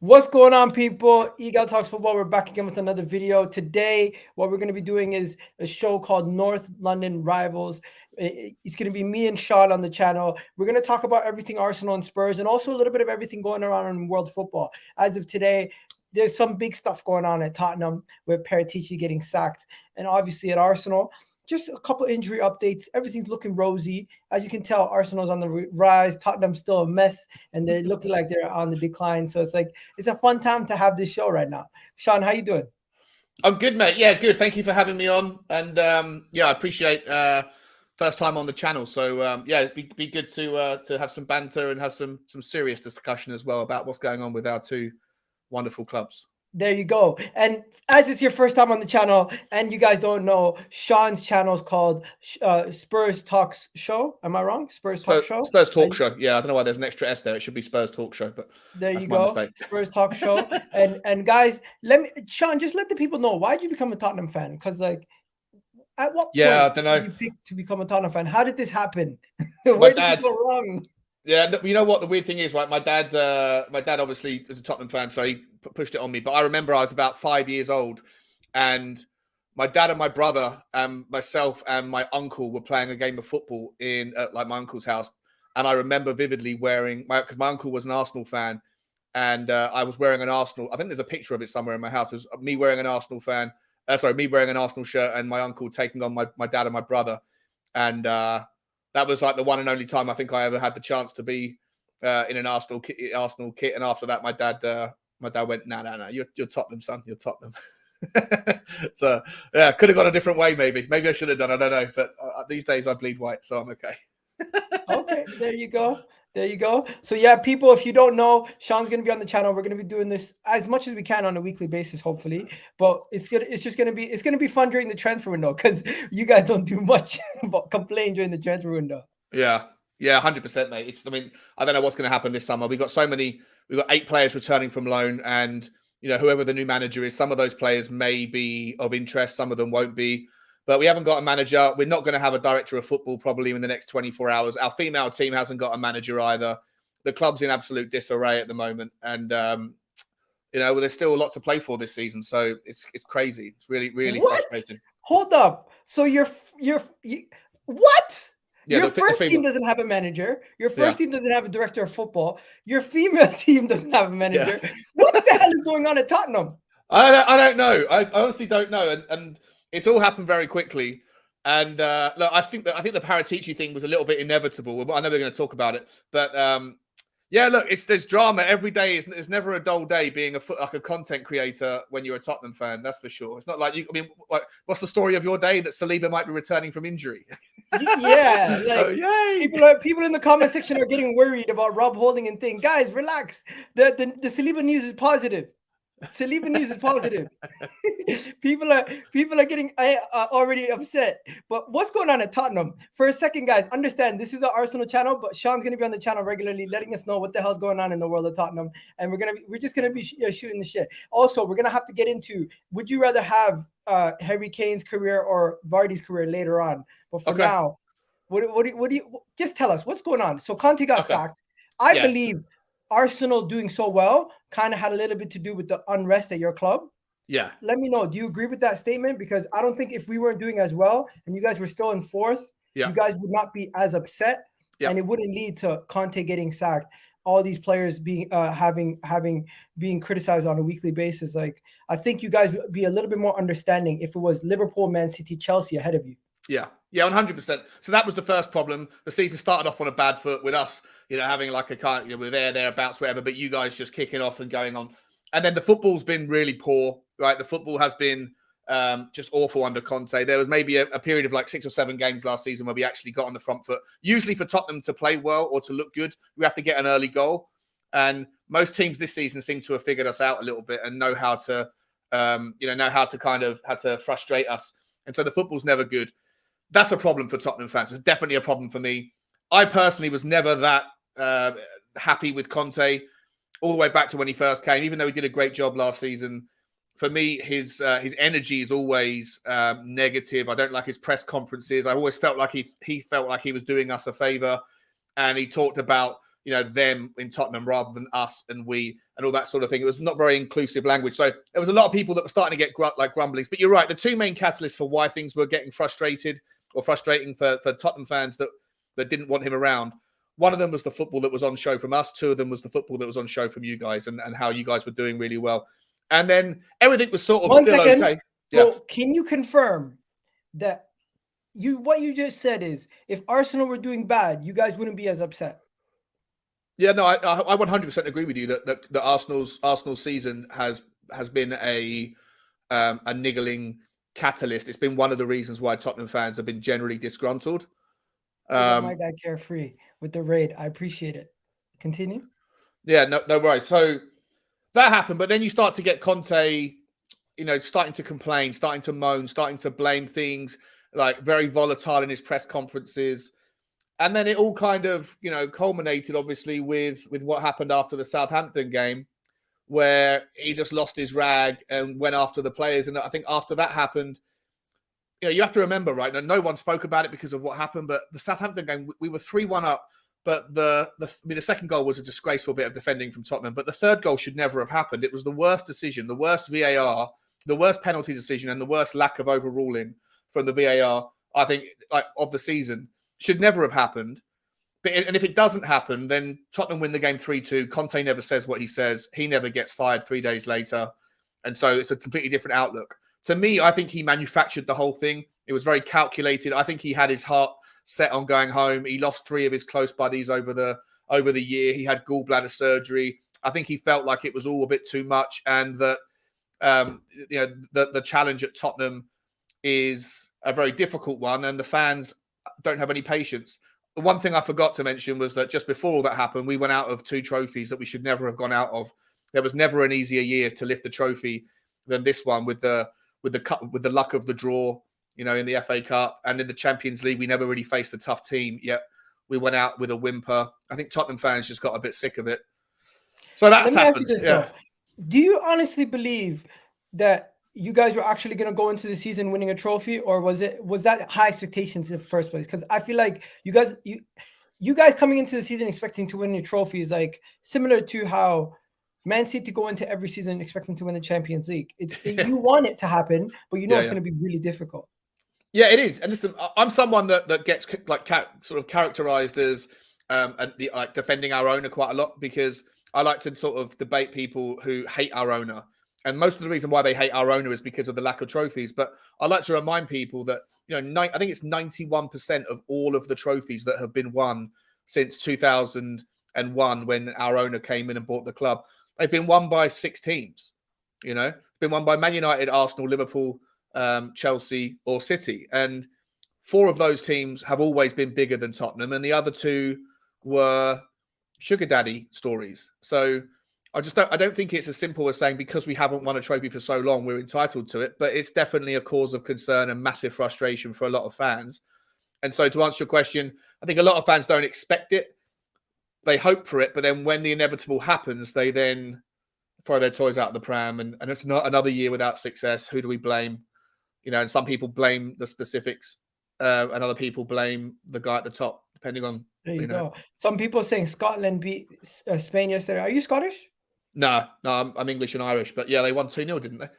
What's going on, people? Eagle Talks Football. We're back again with another video. Today, what we're going to be doing is a show called North London Rivals. It's going to be me and Sean on the channel. We're going to talk about everything Arsenal and Spurs and also a little bit of everything going around in world football. As of today, there's some big stuff going on at Tottenham with Paratici getting sacked. And obviously at Arsenal, just a couple injury updates. Everything's looking rosy. As you can tell, Arsenal's on the rise. Tottenham's still a mess, and they're looking like they're on the decline. So it's a fun time to have this show right now. Sean, how you doing? I'm good, mate. Yeah, good. Thank you for having me on. And I appreciate first time on the channel. So it'd be good to have some banter and have some serious discussion as well about what's going on with our two wonderful clubs. There you go. And as it's your first time on the channel, and you guys don't know, Sean's channel is called Spurs Talks Show. Am I wrong? Spurs Talk Show? Spurs Talk Show. Yeah, I don't know why there's an extra S there. It should be Spurs Talk Show, but there you go. Spurs Talk Show. and guys, Sean, just let the people know, why did you become a Tottenham fan? Because at what point I don't know. Did you pick to become a Tottenham fan? How did this happen? Where did you go wrong? Yeah, you know what the weird thing is, right? My dad obviously is a Tottenham fan, so he pushed it on me. But I remember I was about 5 years old, and my dad and my brother and myself and my uncle were playing a game of football in my uncle's house, and I remember vividly because my uncle was an Arsenal fan, and I was wearing an Arsenal. I think there's a picture of it somewhere in my house. It was me wearing an Arsenal me wearing an Arsenal shirt, and my uncle taking on my dad and my brother, and that was like the one and only time I think I ever had the chance to be in an Arsenal kit. And after that, my dad went, no, you're Tottenham, son. You're Tottenham. So yeah, could have gone a different way. Maybe I should have done. I don't know. But these days I bleed white, so I'm okay. Okay, there you go. There you go. So yeah, people, if you don't know, Sean's going to be on the channel. We're going to be doing this as much as we can on a weekly basis, hopefully. But it's going to be fun during the transfer window, because you guys don't do much but complain during the transfer window. Yeah, 100%, mate. I don't know what's going to happen this summer. We've got 8 players returning from loan, and whoever the new manager is, some of those players may be of interest, some of them won't be. But we haven't got a manager. We're not going to have a director of football probably in the next 24 hours. Our female team hasn't got a manager either. The club's in absolute disarray at the moment. And, there's still a lot to play for this season. So it's crazy. It's really, really frustrating. Hold up. So you're what? Yeah, your first team doesn't have a manager. Your first team doesn't have a director of football. Your female team doesn't have a manager. Yeah. What the hell is going on at Tottenham? I don't know. I honestly don't know. And it's all happened very quickly. And look, I think the Paratici thing was a little bit inevitable. I know we're going to talk about it, but look, there's drama every day. It's never a dull day being a content creator when you're a Tottenham fan. That's for sure. It's not like you. I mean, what's the story of your day? That Saliba might be returning from injury. Yeah, people in the comment section are getting worried about Rob Holding and thing. Guys, relax. The Saliba news is positive. Saliba news is positive. people are getting already upset. But what's going on at Tottenham? For a second, guys, understand this is an Arsenal channel, but Sean's gonna be on the channel regularly, letting us know what the hell's going on in the world of Tottenham, and we're just gonna be shooting the shit. Also, we're gonna have to get into, would you rather have Harry Kane's career or Vardy's career later on? But for now, what do you just tell us what's going on? So Conte got sacked. I believe Arsenal doing so well kind of had a little bit to do with the unrest at your club. Yeah. Let me know. Do you agree with that statement? Because I don't think if we weren't doing as well and you guys were still in fourth, you guys would not be as upset, and it wouldn't lead to Conte getting sacked. All these players being being criticized on a weekly basis. I think you guys would be a little bit more understanding if it was Liverpool, Man City, Chelsea ahead of you. Yeah, 100%. So that was the first problem. The season started off on a bad foot with us, having like a kind, we're thereabouts, whatever, but you guys just kicking off and going on. And then the football's been really poor, right? The football has been just awful under Conte. There was maybe a period of like 6 or 7 games last season where we actually got on the front foot. Usually for Tottenham to play well or to look good, we have to get an early goal. And most teams this season seem to have figured us out a little bit and know how to, how to frustrate us. And so the football's never good. That's a problem for Tottenham fans. It's definitely a problem for me. I personally was never that happy with Conte all the way back to when he first came, even though he did a great job last season. For me, his energy is always negative. I don't like his press conferences. I always felt like he felt like he was doing us a favor. And he talked about them in Tottenham rather than us and we and all that sort of thing. It was not very inclusive language. So there was a lot of people that were starting to get grumblings. But you're right. The two main catalysts for why things were getting frustrating for Tottenham fans that didn't want him around. One of them was the football that was on show from us. Two of them was the football that was on show from you guys and how you guys were doing really well. And then everything was sort of okay. Yeah. So can you confirm that what you just said is if Arsenal were doing bad, you guys wouldn't be as upset? Yeah, no, I 100% agree with you that Arsenal's season has been a niggling catalyst. It's been one of the reasons why Tottenham fans have been generally disgruntled. My guy Carefree with the raid. I appreciate it. Continue. Yeah, no worries. So that happened, but then you start to get Conte, starting to complain, starting to moan, starting to blame things, like very volatile in his press conferences. And then it all kind of, culminated, obviously, with what happened after the Southampton game, where he just lost his rag and went after the players. And I think after that happened, you have to remember, right? No one spoke about it because of what happened. But the Southampton game, we were 3-1 up. But the second goal was a disgraceful bit of defending from Tottenham. But the third goal should never have happened. It was the worst decision, the worst VAR, the worst penalty decision, and the worst lack of overruling from the VAR, I think, of the season. Should never have happened. And if it doesn't happen, then Tottenham win the game 3-2. Conte never says what he says. He never gets fired 3 days later. And so it's a completely different outlook. To me, I think he manufactured the whole thing. It was very calculated. I think he had his heart set on going home. He lost 3 of his close buddies over the year. He had gallbladder surgery. I think he felt like it was all a bit too much, and that the challenge at Tottenham is a very difficult one, and the fans don't have any patience. The one thing I forgot to mention was that just before all that happened, we went out of 2 trophies that we should never have gone out of. There was never an easier year to lift the trophy than this one, with the luck of the draw, in the FA Cup, and in the Champions League. We never really faced a tough team, yet we went out with a whimper. I think Tottenham fans just got a bit sick of it. So that's happened. Do you honestly believe that you guys were actually going to go into the season winning a trophy, or was that high expectations in the first place? Because I feel like you guys coming into the season expecting to win a trophy is like similar to how Man City go into every season expecting to win the Champions League. You want it to happen, but it's going to be really difficult. Yeah, it is. And listen, I'm someone that gets sort of characterized as defending our owner quite a lot, because I like to sort of debate people who hate our owner. And most of the reason why they hate our owner is because of the lack of trophies. But I like to remind people that, I think it's 91% of all of the trophies that have been won since 2001, when our owner came in and bought the club, they've been won by 6 teams. It's been won by Man United, Arsenal, Liverpool, Chelsea, or City. And 4 of those teams have always been bigger than Tottenham. And the other 2 were sugar daddy stories. So I don't think it's as simple as saying because we haven't won a trophy for so long, we're entitled to it. But it's definitely a cause of concern and massive frustration for a lot of fans. And so to answer your question, I think a lot of fans don't expect it. They hope for it. But then when the inevitable happens, they then throw their toys out of the pram. And it's not another year without success. Who do we blame? And some people blame the specifics. And other people blame the guy at the top, depending on. There you go. Some people saying Scotland beat Spain yesterday. Are you Scottish? No, I'm English and Irish, but yeah, they won 2-0, didn't they?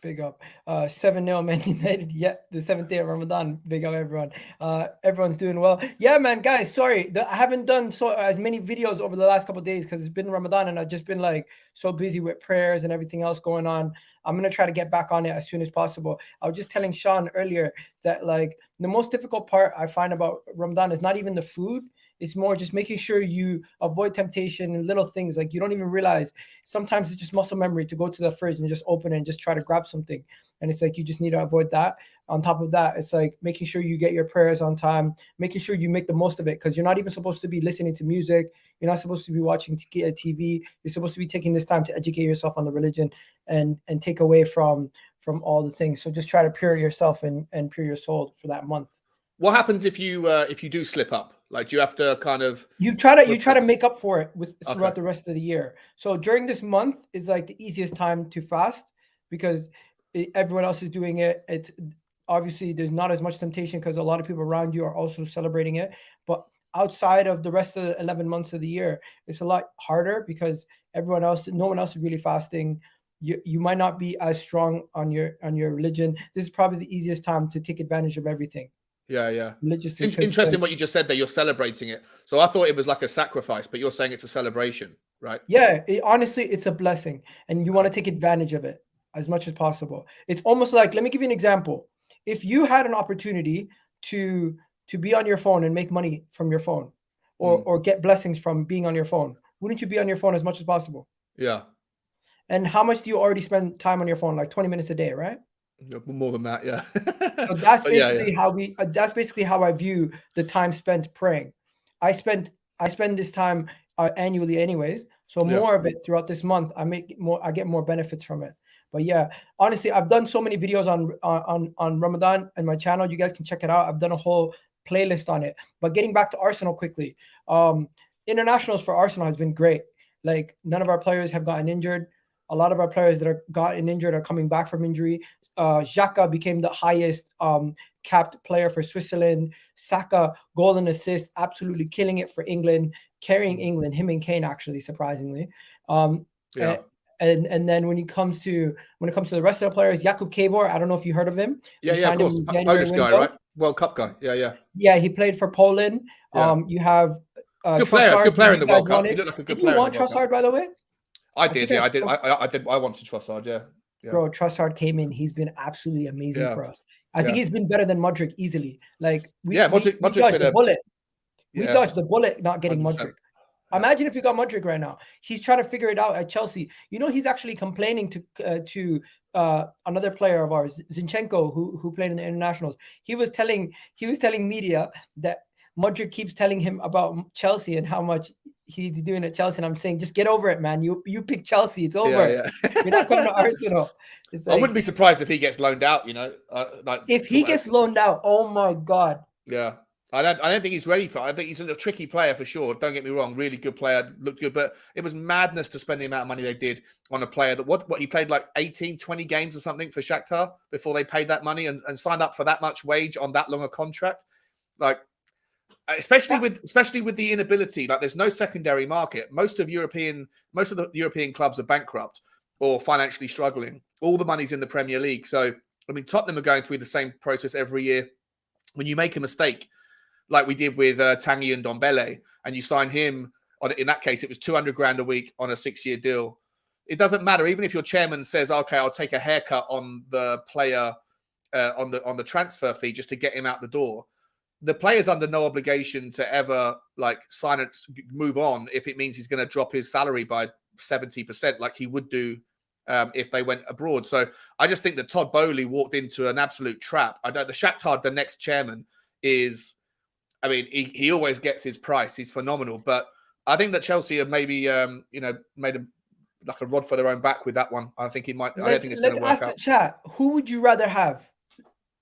Big up. 7-0 Man United. Yeah, the 7th day of Ramadan. Big up, everyone. Everyone's doing well. Yeah, man, guys, sorry. I haven't done as many videos over the last couple of days because it's been Ramadan and I've just been so busy with prayers and everything else going on. I'm going to try to get back on it as soon as possible. I was just telling Sean earlier that the most difficult part I find about Ramadan is not even the food. It's more just making sure you avoid temptation and little things. You don't even realize. Sometimes it's just muscle memory to go to the fridge and just open it and just try to grab something. And it's you just need to avoid that. On top of that, it's making sure you get your prayers on time, making sure you make the most of it, because you're not even supposed to be listening to music. You're not supposed to be watching TV. You're supposed to be taking this time to educate yourself on the religion and take away from all the things. So just try to pure yourself and pure your soul for that month. What happens if you do slip up? Do you have to kind of you try to make up for it throughout the rest of the year. So during this month is the easiest time to fast because everyone else is doing it. It's obviously there's not as much temptation because a lot of people around you are also celebrating it. But outside of the rest of the 11 months of the year, it's a lot harder because no one else is really fasting. You might not be as strong on your religion. This is probably the easiest time to take advantage of everything. Yeah. Religiously, it's interesting what you just said there. You're celebrating it. So I thought it was like a sacrifice, but you're saying it's a celebration, right? Yeah, honestly, it's a blessing, and you want to take advantage of it as much as possible. It's almost like, let me give you an example. If you had an opportunity to be on your phone and make money from your phone, or get blessings from being on your phone, wouldn't you be on your phone as much as possible? Yeah. And how much do you already spend time on your phone? Like 20 minutes a day, right? More than that, yeah. So that's basically how we. That's basically how I view the time spent praying. I spend this time annually, anyways. So more of it throughout this month, I get more benefits from it. But yeah, honestly, I've done so many videos on Ramadan and my channel. You guys can check it out. I've done a whole playlist on it. But getting back to Arsenal quickly, internationals for Arsenal has been great. Like, none of our players have gotten injured. A lot of our players that are gotten injured are coming back from injury. Xhaka became the highest capped player for Switzerland. Saka, goal and assist, absolutely killing it for England, carrying England. Him and Kane, actually, surprisingly. And then when it comes to the rest of the players, Jakub Kavor, I don't know if you heard of him. Yeah, of course. Polish guy, right? World Cup guy. Yeah. Yeah, he played for Poland. Yeah. You have good player in the World Cup. He looked like a good player. Did you want Trossard, by the way? I did. I wanted Trossard. Yeah. Bro, Trossard came in. He's been absolutely amazing for us. I think he's been better than Mudryk easily. Like, Mudryk's dodged the bullet. Yeah. We dodged the bullet not getting 100%. Mudryk. Imagine if we got Mudryk right now. He's trying to figure it out at Chelsea. You know, he's actually complaining to another player of ours, Zinchenko, who played in the internationals. He was telling media that Mudryk keeps telling him about Chelsea and how much he's doing at Chelsea. And I'm saying, just get over it, man. You pick Chelsea. It's over. Yeah. You're not coming to Arsenal. Like, I wouldn't be surprised if he gets loaned out, you know. If he gets loaned out, oh my God. Yeah. I don't think he's ready for it. I think he's a tricky player for sure. Don't get me wrong. Really good player. Looked good. But it was madness to spend the amount of money they did on a player that what he played like 18, 20 games or something for Shakhtar before they paid that money and signed up for that much wage on that long a contract. Like, especially with the inability, like, there's no secondary market. Most of the European clubs are bankrupt or financially struggling. All the money's in the Premier League. So, I mean, Tottenham are going through the same process every year. When you make a mistake, like we did with Tanguy and Ndombele, and you sign him in that case, it was 200 grand a week on a 6-year deal. It doesn't matter. Even if your chairman says, okay, I'll take a haircut on the player, on the transfer fee just to get him out the door. The player's under no obligation to ever sign it, move on if it means he's going to drop his salary by 70%, like he would do if they went abroad. So I just think that Todd Boehly walked into an absolute trap. The Shakhtar, the next chairman, is, I mean, he always gets his price. He's phenomenal. But I think that Chelsea have maybe made a rod for their own back with that one. I think it might. I don't think it's going to work out. Let's ask the chat. Who would you rather have,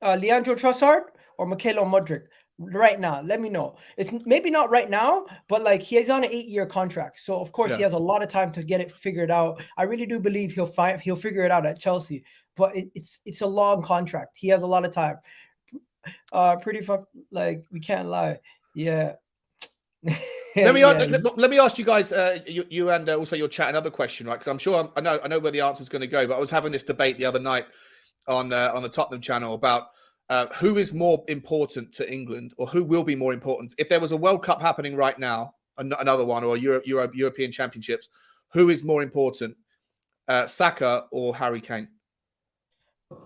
Leandro Trossard or Mykhailo Mudryk? Right now, let me know. It's maybe not right now, but he's on an 8-year contract, so of course he has a lot of time to get it figured out. I really do believe he'll figure it out at Chelsea, but it's a long contract. He has a lot of time. We can't lie. Yeah. Let me ask you guys, you and also your chat, another question, right? Because I'm sure I know where the answer is going to go. But I was having this debate the other night on the Tottenham channel about who is more important to England, or who will be more important if there was a World Cup happening right now, another one, or European Championships. Who is more important, Saka or Harry Kane?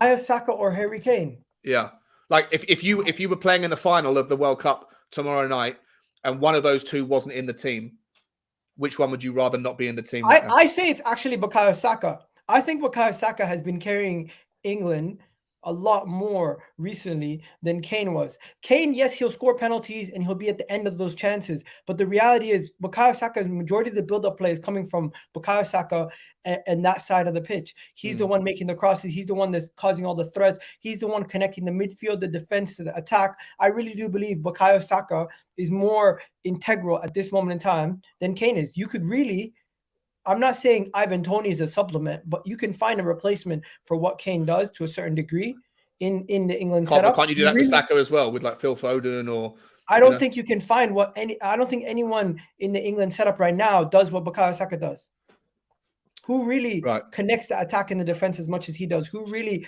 I have Saka or Harry Kane. Yeah, like if you were playing in the final of the World Cup tomorrow night, and one of those two wasn't in the team, which one would you rather not be in the team? I say it's actually bukayo Saka. I think bukayo Saka has been carrying England a lot more recently than Kane was. Kane, yes, he'll score penalties and he'll be at the end of those chances. But the reality is bukayo Saka's majority of the build-up play is coming from bukayo Saka and that side of the pitch. He's the one making the crosses. He's the one that's causing all the threats. He's the one connecting the midfield, the defense to the attack. I really do believe bukayo Saka is more integral at this moment in time than Kane is. You could really... I'm not saying Ivan Toney is a supplement, but you can find a replacement for what Kane does to a certain degree in the England setup. Can't you do that with Saka as well, with like Phil Foden or? I don't think you can find I don't think anyone in the England setup right now does what Bukayo Saka does. Who really connects the attack and the defense as much as he does? Who really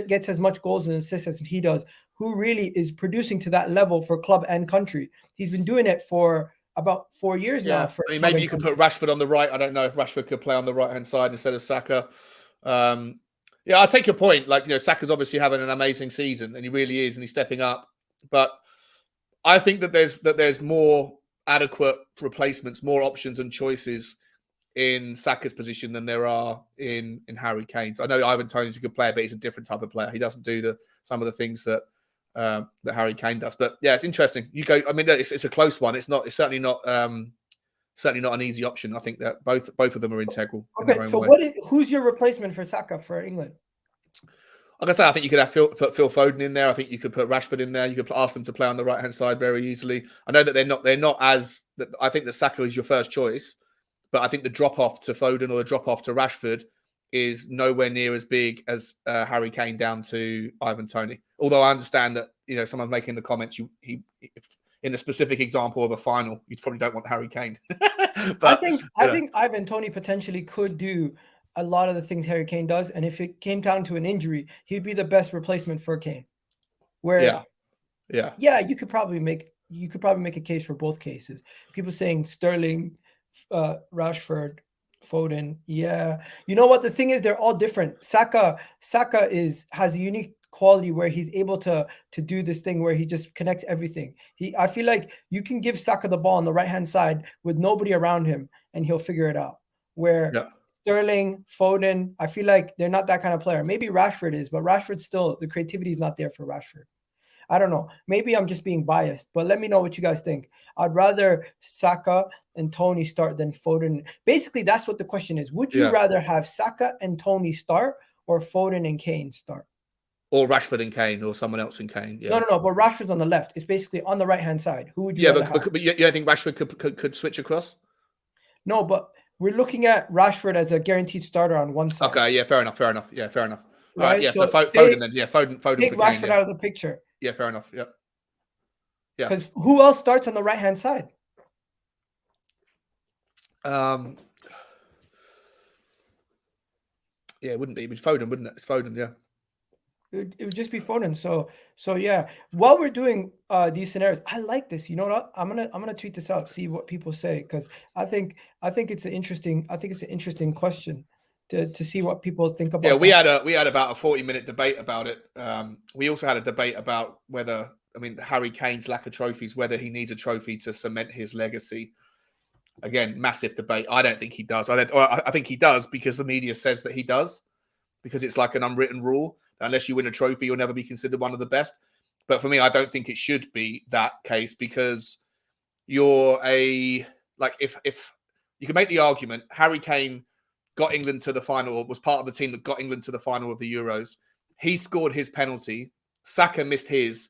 gets as much goals and assists as he does? Who really is producing to that level for club and country? He's been doing it for about 4 years now. I mean, maybe you could put Rashford on the right. I don't know if Rashford could play on the right-hand side instead of Saka. Yeah, I take your point. Like, Saka's obviously having an amazing season, and he really is, and he's stepping up. But I think that there's more adequate replacements, more options and choices in Saka's position than there are in Harry Kane's. I know Ivan Toney's a good player, but he's a different type of player. He doesn't do some of the things that Harry Kane does. But yeah, it's interesting. You go. I mean, it's a close one. It's certainly not an easy option. I think that both of them are integral. Okay, so who's your replacement for Saka for England? Like I say, I think you could put Phil Foden in there. I think you could put Rashford in there. You could ask them to play on the right-hand side very easily. I know that they're not as. I think that Saka is your first choice, but I think the drop-off to Foden or the drop-off to Rashford is nowhere near as big as Harry Kane down to Ivan Toney. Although I understand that someone's making the comments. In the specific example of a final, you probably don't want Harry Kane. But I think Ivan Toney potentially could do a lot of the things Harry Kane does, and if it came down to an injury, he'd be the best replacement for Kane. You could probably make a case for both cases. People saying Sterling, Rashford, Foden. Yeah, you know what the thing is? They're all different. Saka has a unique quality where he's able to do this thing where he just connects everything. I feel like you can give Saka the ball on the right hand side with nobody around him, and he'll figure it out. Sterling, Foden, I feel like they're not that kind of player. Maybe Rashford is, but Rashford still, the creativity is not there for Rashford. I don't know. Maybe I'm just being biased, but let me know what you guys think. I'd rather Saka and Toney start than Foden. Basically, that's what the question is. Would you rather have Saka and Toney start or Foden and Kane start? Or Rashford and Kane or someone else in Kane. Yeah. No. But Rashford's on the left. It's basically on the right-hand side. Who would you rather have? But you don't think Rashford could switch across? No, but we're looking at Rashford as a guaranteed starter on one side. Okay, yeah, fair enough. Yeah, fair enough. Right? All right, yeah, so Foden then. Yeah, Foden take for Rashford Kane, out of the picture. Yeah, fair enough. Yeah. Yeah. Because who else starts on the right-hand side? Yeah, it wouldn't be. It'd be Foden, wouldn't it? It's Foden, yeah. It would just be Foden. So yeah. While we're doing these scenarios, I like this. You know what? I'm gonna tweet this out, see what people say, because I think it's an interesting question to see what people think about. Yeah, we had about a 40-minute debate about it. We also had a debate about whether, Harry Kane's lack of trophies, whether he needs a trophy to cement his legacy. Again, massive debate. I don't think he does. I think he does because the media says that he does, because it's like an unwritten rule. Unless you win a trophy, you'll never be considered one of the best. But for me, I don't think it should be that case, because if you can make the argument, Harry Kane got England to the final, or was part of the team that got England to the final of the Euros. He scored his penalty. Saka missed his,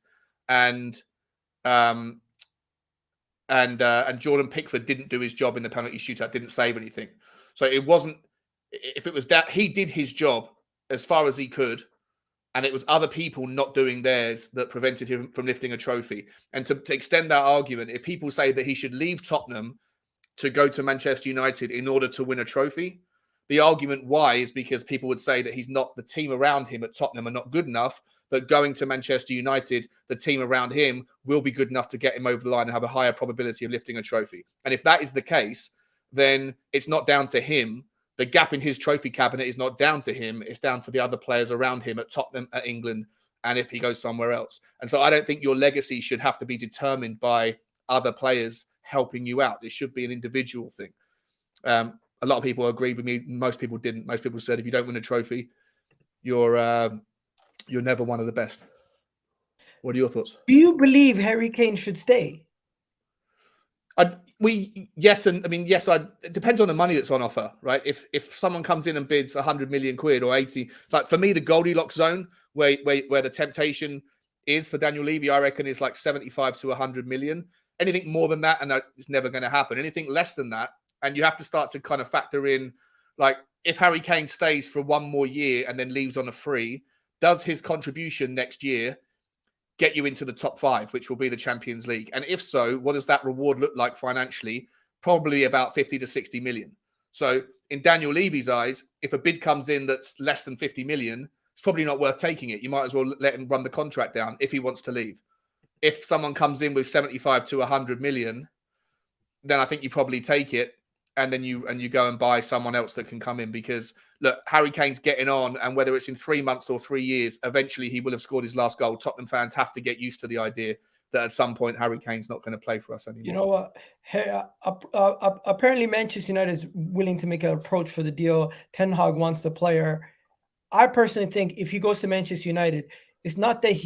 and Jordan Pickford didn't do his job in the penalty shootout, didn't save anything. So it wasn't, if it was that, he did his job as far as he could, and it was other people not doing theirs that prevented him from lifting a trophy. And to extend that argument, if people say that he should leave Tottenham to go to Manchester United in order to win a trophy, the argument why is because people would say that the team around him at Tottenham are not good enough, but going to Manchester United, the team around him will be good enough to get him over the line and have a higher probability of lifting a trophy. And if that is the case, then it's not down to him. The gap in his trophy cabinet is not down to him. It's down to the other players around him at Tottenham, at England, and if he goes somewhere else. And so I don't think your legacy should have to be determined by other players helping you out. It should be an individual thing. A lot of people agreed with me. Most people didn't. Most people said if you don't win a trophy, you're never one of the best. What are your thoughts? Do you believe Harry Kane should stay? Yes. It depends on the money that's on offer, right? If someone comes in and bids 100 million quid or 80, like for me, the Goldilocks zone where the temptation is for Daniel Levy, I reckon is like 75 to 100 million. Anything more than that, and it's never going to happen. Anything less than that, and you have to start to kind of factor in, like, if Harry Kane stays for one more year and then leaves on a free, does his contribution next year get you into the top 5, which will be the Champions League? And if so, what does that reward look like financially? Probably about 50 to 60 million. So in Daniel Levy's eyes, if a bid comes in that's less than 50 million, it's probably not worth taking it. You might as well let him run the contract down if he wants to leave. If someone comes in with 75 to 100 million, then I think you probably take it, and then you go and buy someone else that can come in, because look, Harry Kane's getting on, and whether it's in 3 months or 3 years, eventually he will have scored his last goal. Tottenham fans have to get used to the idea that at some point Harry Kane's not going to play for us anymore. You know what? Apparently Manchester United is willing to make an approach for the deal. Ten Hag wants the player. I personally think if he goes to Manchester United, it's not that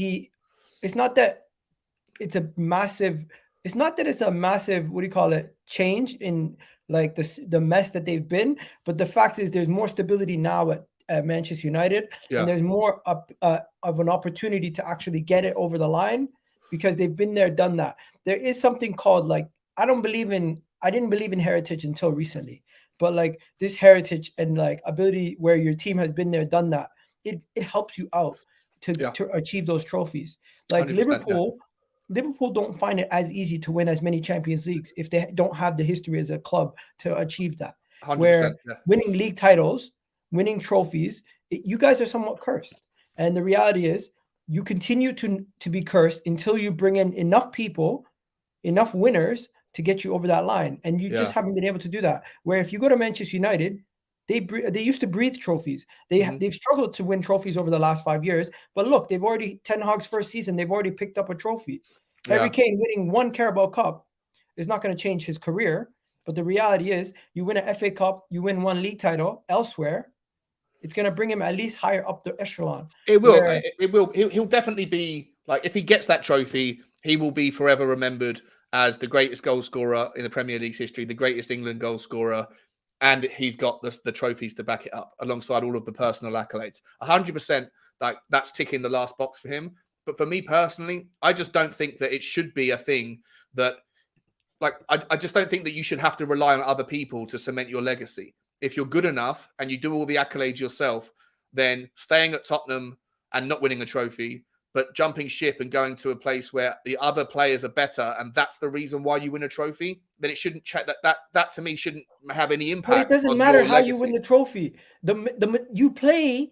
it's a massive, what do you call it, change in like the mess that they've been. But the fact is there's more stability now at Manchester United, and there's more of an opportunity to actually get it over the line, because they've been there, done that. There is something called, like, I didn't believe in heritage until recently, but like this heritage and like ability where your team has been there, done that, it helps you out to achieve those trophies. Like Liverpool don't find it as easy to win as many Champions Leagues if they don't have the history as a club to achieve that. Where winning league titles, winning trophies, you guys are somewhat cursed. And the reality is you continue to be cursed until you bring in enough people, enough winners to get you over that line. And you just haven't been able to do that. Where if you go to Manchester United, they used to breathe trophies. They've struggled to win trophies over the last 5 years. But look, they've already, Ten Hag's first season, they've already picked up a trophy. Harry Kane winning one Carabao Cup is not going to change his career. But the reality is you win an FA Cup, you win one league title elsewhere, it's going to bring him at least higher up the echelon. It will. It will. He'll definitely be, like, if he gets that trophy, he will be forever remembered as the greatest goal scorer in the Premier League's history, the greatest England goal scorer. And he's got the trophies to back it up alongside all of the personal accolades. 100%, like, that's ticking the last box for him. But for me personally, I just don't think that it should be a thing that, like, I just don't think that you should have to rely on other people to cement your legacy. If you're good enough and you do all the accolades yourself, then staying at Tottenham and not winning a trophy, but jumping ship and going to a place where the other players are better, and that's the reason why you win a trophy, then it shouldn't check that to me shouldn't have any impact. But it doesn't matter how you win the trophy. You play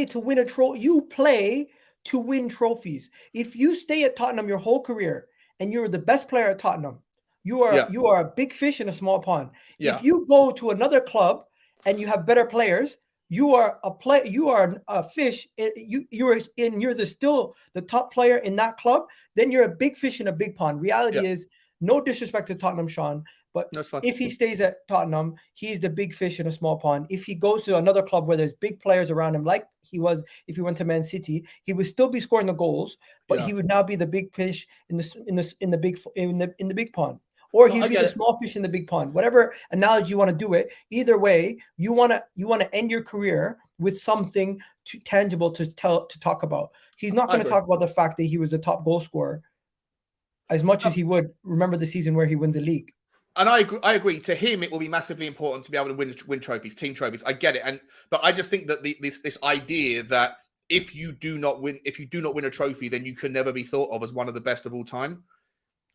to win a trophy. You play to win trophies. If you stay at Tottenham your whole career and you're the best player at Tottenham, you are a big fish in a small pond. If you go to another club and you have better players, you are a fish. You're still the top player in that club. Then you're a big fish in a big pond. Reality is, no disrespect to Tottenham, Sean, but if he stays at Tottenham, he's the big fish in a small pond. If he goes to another club where there's big players around him, like he was if he went to Man City, he would still be scoring the goals, but he would now be the big fish in the big pond. Or he'd be the small fish in the big pond. Whatever analogy you want to do it, either way, you want to end your career with something tangible to talk about. He's not going to talk about the fact that he was the top goal scorer as much as he would remember the season where he wins a league. And I agree. To him, it will be massively important to be able to win trophies, team trophies. I get it, but I just think that this idea that if you do not win a trophy, then you can never be thought of as one of the best of all time.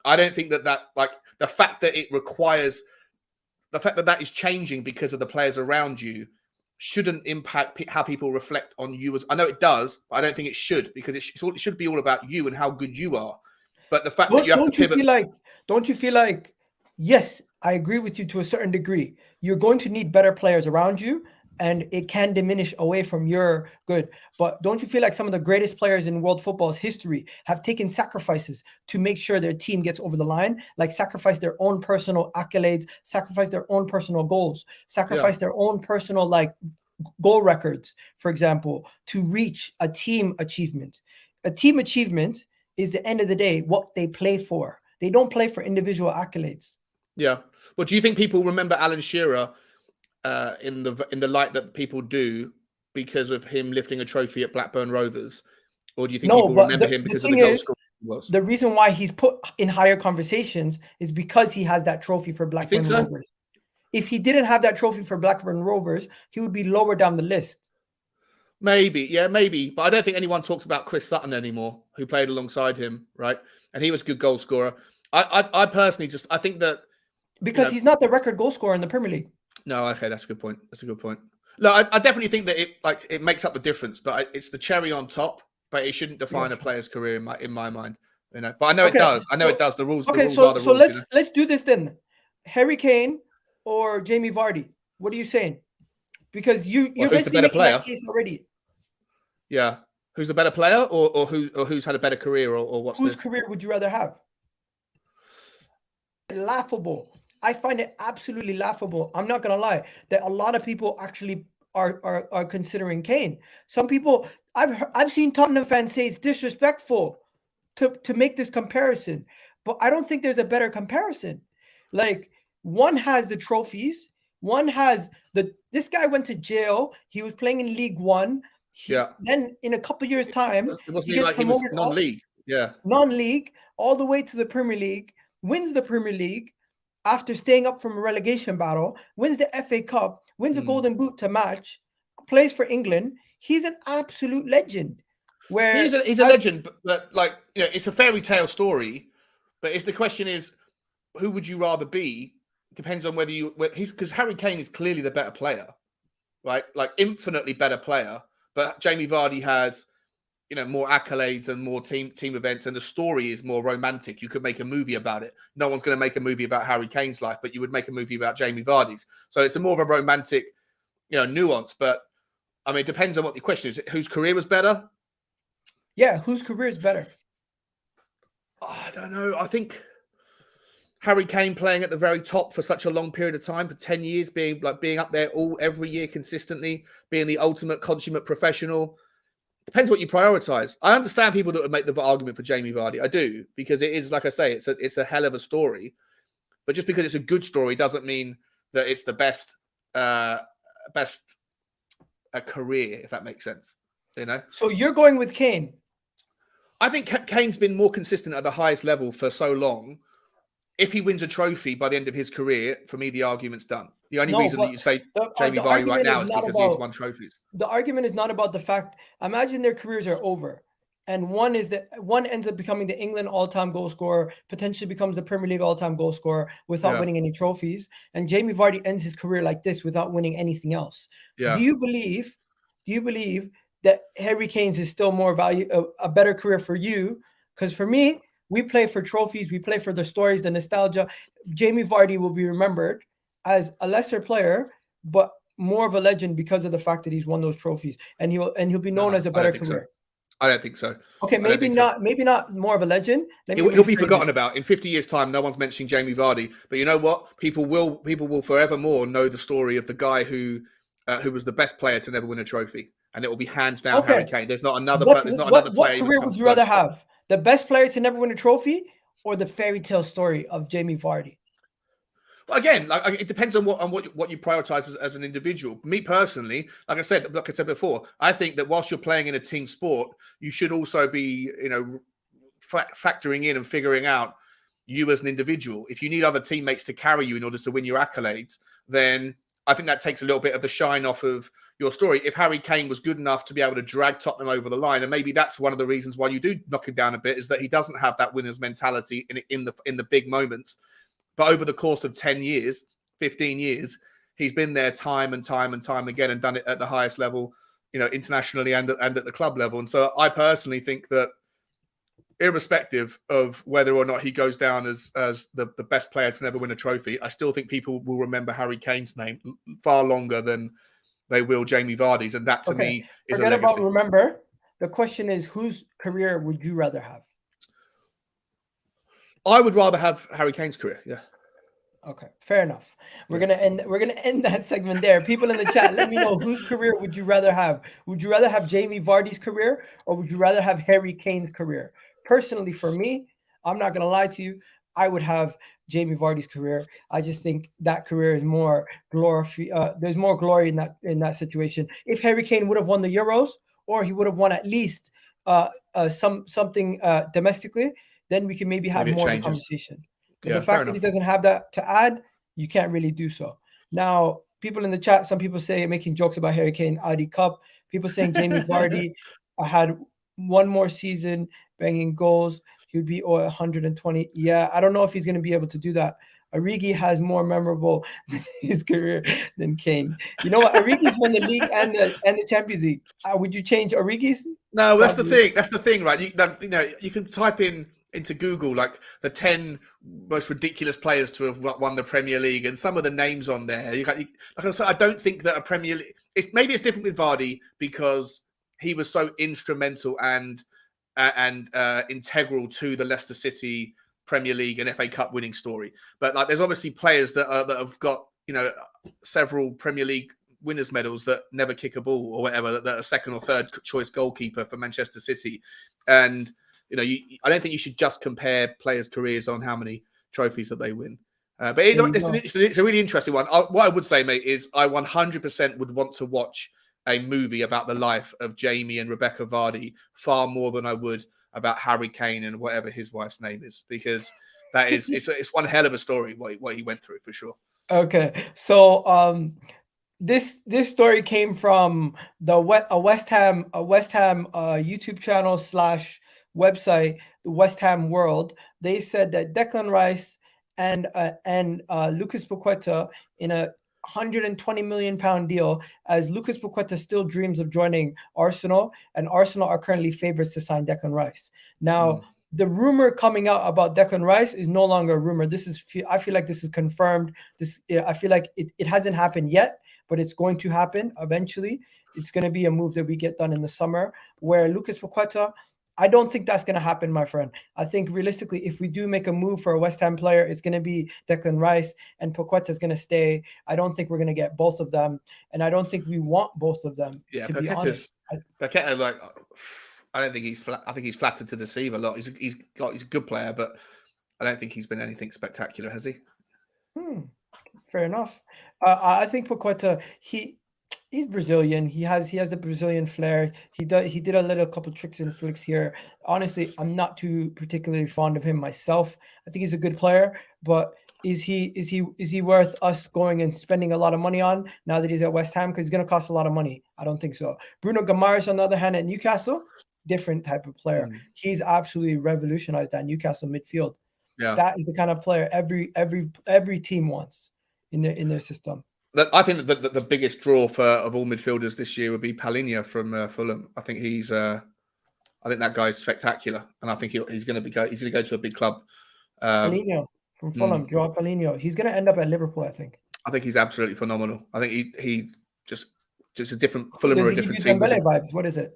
I don't think that like the fact that it requires the fact that is changing because of the players around you shouldn't impact how people reflect on you. I know it does, but I don't think it should, because it should be all about you and how good you are. But the fact that you have to pivot. Don't you feel like, yes, I agree with you to a certain degree. You're going to need better players around you, and it can diminish away from your good. But don't you feel like some of the greatest players in world football's history have taken sacrifices to make sure their team gets over the line? Like sacrifice their own personal accolades, sacrifice their own personal goals, sacrifice their own personal goal records, for example, to reach a team achievement. A team achievement is, the end of the day, what they play for. They don't play for individual accolades. Yeah. Well, do you think people remember Alan Shearer in the light that people do because of him lifting a trophy at Blackburn Rovers? Or do you think people remember him because of the goal scoring he was? The reason why he's put in higher conversations is because he has that trophy for Blackburn Rovers. If he didn't have that trophy for Blackburn Rovers, he would be lower down the list. Maybe, yeah, maybe. But I don't think anyone talks about Chris Sutton anymore, who played alongside him, right? And he was a good goal scorer. I personally I think that because he's not the record goal scorer in the Premier League. No, okay, that's a good point. That's a good point. Look, I definitely think that it makes up the difference, but it's the cherry on top. But it shouldn't define a player's career in my mind, you know. But I know it does. I know it does. The rules. Okay, the rules are the rules. Let's do this then. Harry Kane or Jamie Vardy? What are you saying? Because you're who's the better player? That case already. Yeah, who's the better player, or who's had a better career, or what's whose career would you rather have? Laughable. I find it absolutely laughable. I'm not gonna lie that a lot of people actually are considering Kane. Some people I've seen Tottenham fans say it's disrespectful to make this comparison, but I don't think there's a better comparison. Like, one has the trophies, one has this guy went to jail. He was playing in League One. Then in a couple years' time, he was non-league. Non-league, all the way to the Premier League, wins the Premier League after staying up from a relegation battle, wins the FA Cup, wins a Golden Boot to match, plays for England. He's an absolute legend. Where he's a legend, but like, you know, it's a fairy tale story. But the question is, who would you rather be? Depends on because Harry Kane is clearly the better player, right? Like, infinitely better player. But Jamie Vardy has, you know, more accolades and more team events, and the story is more romantic. You could make a movie about it. No one's going to make a movie about Harry Kane's life, but you would make a movie about Jamie Vardy's. So it's a more of a romantic, you know, nuance. But I mean, it depends on what the question is. Whose career was better? Yeah, whose career is better? I don't know. I think Harry Kane playing at the very top for such a long period of time, for 10 years, being up there every year consistently, being the ultimate consummate professional. Depends what you prioritize. I understand people that would make the argument for Jamie Vardy. I do, because it is, like I say, it's a hell of a story. But just because it's a good story doesn't mean that it's the best career, if that makes sense. You know. So you're going with Kane. I think Kane's been more consistent at the highest level for so long. If he wins a trophy by the end of his career, for me, the argument's done. The only reason that you say Jamie Vardy right now is because he's won trophies. The argument is not about the fact. Imagine their careers are over, and one ends up becoming the England all-time goal scorer, potentially becomes the Premier League all-time goal scorer without winning any trophies, and Jamie Vardy ends his career like this without winning anything else. Yeah. Do you believe that Harry Kane's is still more a better career for you? Because for me, we play for trophies. We play for the stories, the nostalgia. Jamie Vardy will be remembered as a lesser player, but more of a legend because of the fact that he's won those trophies, and he'll be known as a better career. I don't think so. Okay, maybe not more of a legend. He'll be forgotten about in 50 years' time. No one's mentioning Jamie Vardy, but you know what? People will forevermore know the story of the guy who was the best player to never win a trophy, and it will be hands down Harry Kane. There's not another. What career would you rather have? The best player to never win a trophy, or the fairy tale story of Jamie Vardy? Well, again, like, it depends on what you prioritize as an individual. Me personally, like I said before, I think that whilst you're playing in a team sport, you should also be, you know, factoring in and figuring out you as an individual. If you need other teammates to carry you in order to win your accolades, then I think that takes a little bit of the shine off of your story. If Harry Kane was good enough to be able to drag Tottenham over the line, and maybe that's one of the reasons why you do knock him down a bit, is that he doesn't have that winner's mentality in the big moments. But over the course of 10 years, 15 years, he's been there time and time again, and done it at the highest level, you know, internationally and at the club level. And so I personally think that, irrespective of whether or not he goes down as the best player to never win a trophy, I still think people will remember Harry Kane's name far longer than they will Jamie Vardy's. And that, to me, is a legacy. Remember, the question is, whose career would you rather have? I would rather have Harry Kane's career. Yeah. Okay, fair enough. We're gonna end that segment there. People in the chat, let me know, whose career would you rather have? Would you rather have Jamie Vardy's career, or would you rather have Harry Kane's career? Personally, for me, I'm not gonna lie to you, I would have Jamie Vardy's career. I just think that career is more glory. There's more glory in that situation. If Harry Kane would have won the Euros, or he would have won at least something domestically, then we can maybe have more of a conversation. Yeah, the fact that he doesn't have that to add, you can't really do so. Now, people in the chat, some people say making jokes about Harry Kane, Audi Cup. People saying Jamie Vardy had one more season banging goals. He would be 120. Yeah, I don't know if he's going to be able to do that. Origi has more memorable his career than Kane. You know what? Origi's won the league and the Champions League. Would you change Origi's? No, that's the thing. That's the thing, right? You know, you can type into Google like the 10 most ridiculous players to have won the Premier League, and some of the names on there. Like I said, I don't think that a Premier League. Maybe it's different with Vardy because he was so instrumental and integral to the Leicester City Premier League and FA Cup winning story. But like, there's obviously players that have got, you know, several Premier League winners medals that never kick a ball or whatever, that are second or third choice goalkeeper for Manchester City. And, you know, I don't think you should just compare players' careers on how many trophies that they win. But it's a really interesting one. What I would say, mate, is I 100% would want to watch a movie about the life of Jamie and Rebecca Vardy far more than I would about Harry Kane and whatever his wife's name is, because that is it's one hell of a story what he went through, for sure. Okay, so this story came from a West Ham YouTube channel / website, the West Ham World. They said that Declan Rice and Lucas Paquetá in a £120 million deal, as Lucas Paquetá still dreams of joining Arsenal, and Arsenal are currently favorites to sign Declan Rice. Now, the rumor coming out about Declan Rice is no longer a rumor. I feel like this is confirmed. I feel like it hasn't happened yet, but it's going to happen eventually. It's going to be a move that we get done in the summer, where Lucas Paquetá, I don't think that's going to happen, my friend. I think realistically, if we do make a move for a West Ham player, it's going to be Declan Rice, and Paquetá is going to stay. I don't think we're going to get both of them, and I don't think we want both of them. Yeah, to be honest. Paquetá, like, I don't think he's. I think he's flattered to deceive a lot. He's a good player, but I don't think he's been anything spectacular, has he? Fair enough. I think Paquetá, he's Brazilian. He has the Brazilian flair. He did a couple tricks and flicks here. Honestly, I'm not too particularly fond of him myself. I think he's a good player, but is he worth us going and spending a lot of money on now that he's at West Ham? Because he's going to cost a lot of money. I don't think so. Bruno Guimaraes, on the other hand, at Newcastle, different type of player. He's absolutely revolutionized that Newcastle midfield. Yeah, that is the kind of player every team wants in their system. I think that the biggest draw of all midfielders this year would be Palhinha from Fulham. I think I think that guy's spectacular, and I think he's going to go to a big club. Palhinha from Fulham, João Palhinha. He's going to end up at Liverpool, I think. I think he's absolutely phenomenal. I think he just a different Fulham or a different team. Vibes. What is it?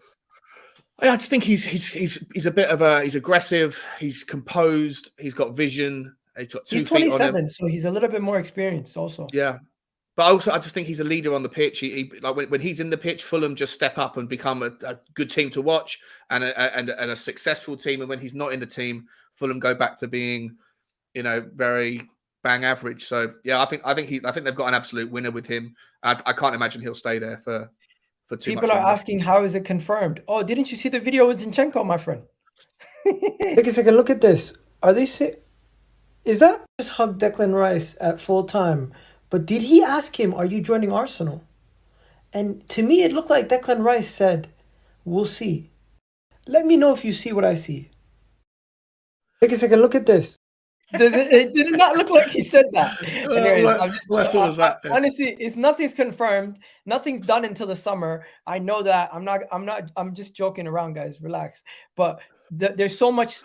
I just think he's a bit of he's aggressive. He's composed. He's got vision. He's got 2 feet on him. So he's a little bit more experienced, also. Yeah. But also, I just think he's a leader on the pitch. He like when he's in the pitch, Fulham just step up and become a good team to watch and a successful team. And when he's not in the team, Fulham go back to being, you know, very bang average. So yeah, I think they've got an absolute winner with him. I can't imagine he'll stay there for too much. People are asking, how is it confirmed? Oh, didn't you see the video with Zinchenko, my friend? Take a second, look at this. Are they is that just hug Declan Rice at full time? But did he ask him, are you joining Arsenal? And to me, it looked like Declan Rice said, we'll see. Let me know if you see what I see. Take a second, look at this. It did not look like he said that. Anyways, honestly, nothing's confirmed. Nothing's done until the summer. I know that. I'm just joking around, guys. Relax. But there's so much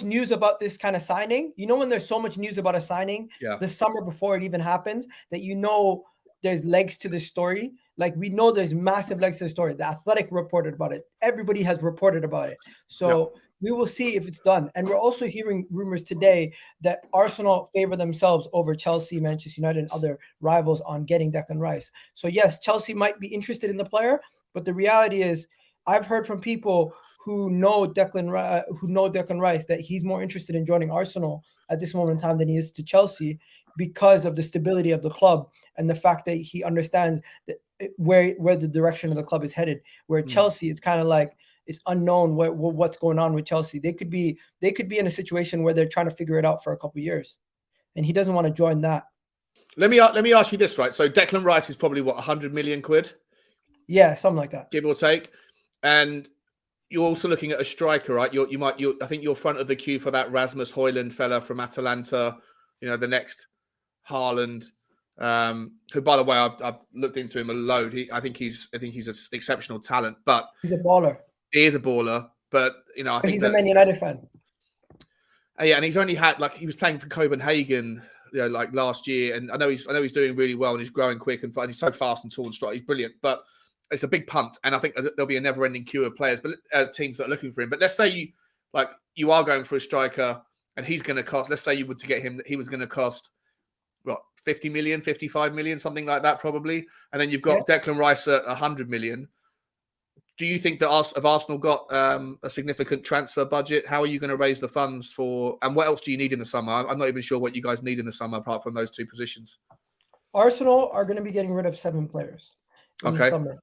news about this kind of signing. You know, when there's so much news about a signing, the summer before it even happens, that you know there's legs to this story. Like, we know there's massive legs to the story. The Athletic reported about it. Everybody has reported about it. So we will see if it's done. And we're also hearing rumors today that Arsenal favor themselves over Chelsea, Manchester United, and other rivals on getting Declan Rice. So yes, Chelsea might be interested in the player, but the reality is, I've heard from people who know Declan Rice that he's more interested in joining Arsenal at this moment in time than he is to Chelsea, because of the stability of the club and the fact that he understands that where the direction of the club is headed. Where Chelsea, it's kind of like, it's unknown what's going on with Chelsea. They could be in a situation where they're trying to figure it out for a couple of years, and he doesn't want to join that. Let me ask you this, right? So Declan Rice is probably what, 100 million quid? Yeah, something like that, give or take. And you're also looking at a striker, right? I think you're front of the queue for that Rasmus Højlund fella from Atalanta. You know, the next Haaland, who, by the way, I've looked into him a load. I think he's an exceptional talent, but he's a baller. He is a baller, but you know, I think he's a Man United fan. Yeah, and he's only had he was playing for Copenhagen, you know, like last year, and I know he's doing really well and he's growing quick and he's so fast and tall and strong. He's brilliant, but it's a big punt, and I think there'll be a never-ending queue of players, but teams that are looking for him. But let's say you are going for a striker, and he's going to cost. Let's say you were to get him, he was going to cost what, 50 million, 55 million, something like that, probably. And then you've got Declan Rice at 100 million. Do you think that Arsenal got a significant transfer budget? How are you going to raise the funds for? And what else do you need in the summer? I'm not even sure what you guys need in the summer apart from those two positions. Arsenal are going to be getting rid of 7 players in the summer.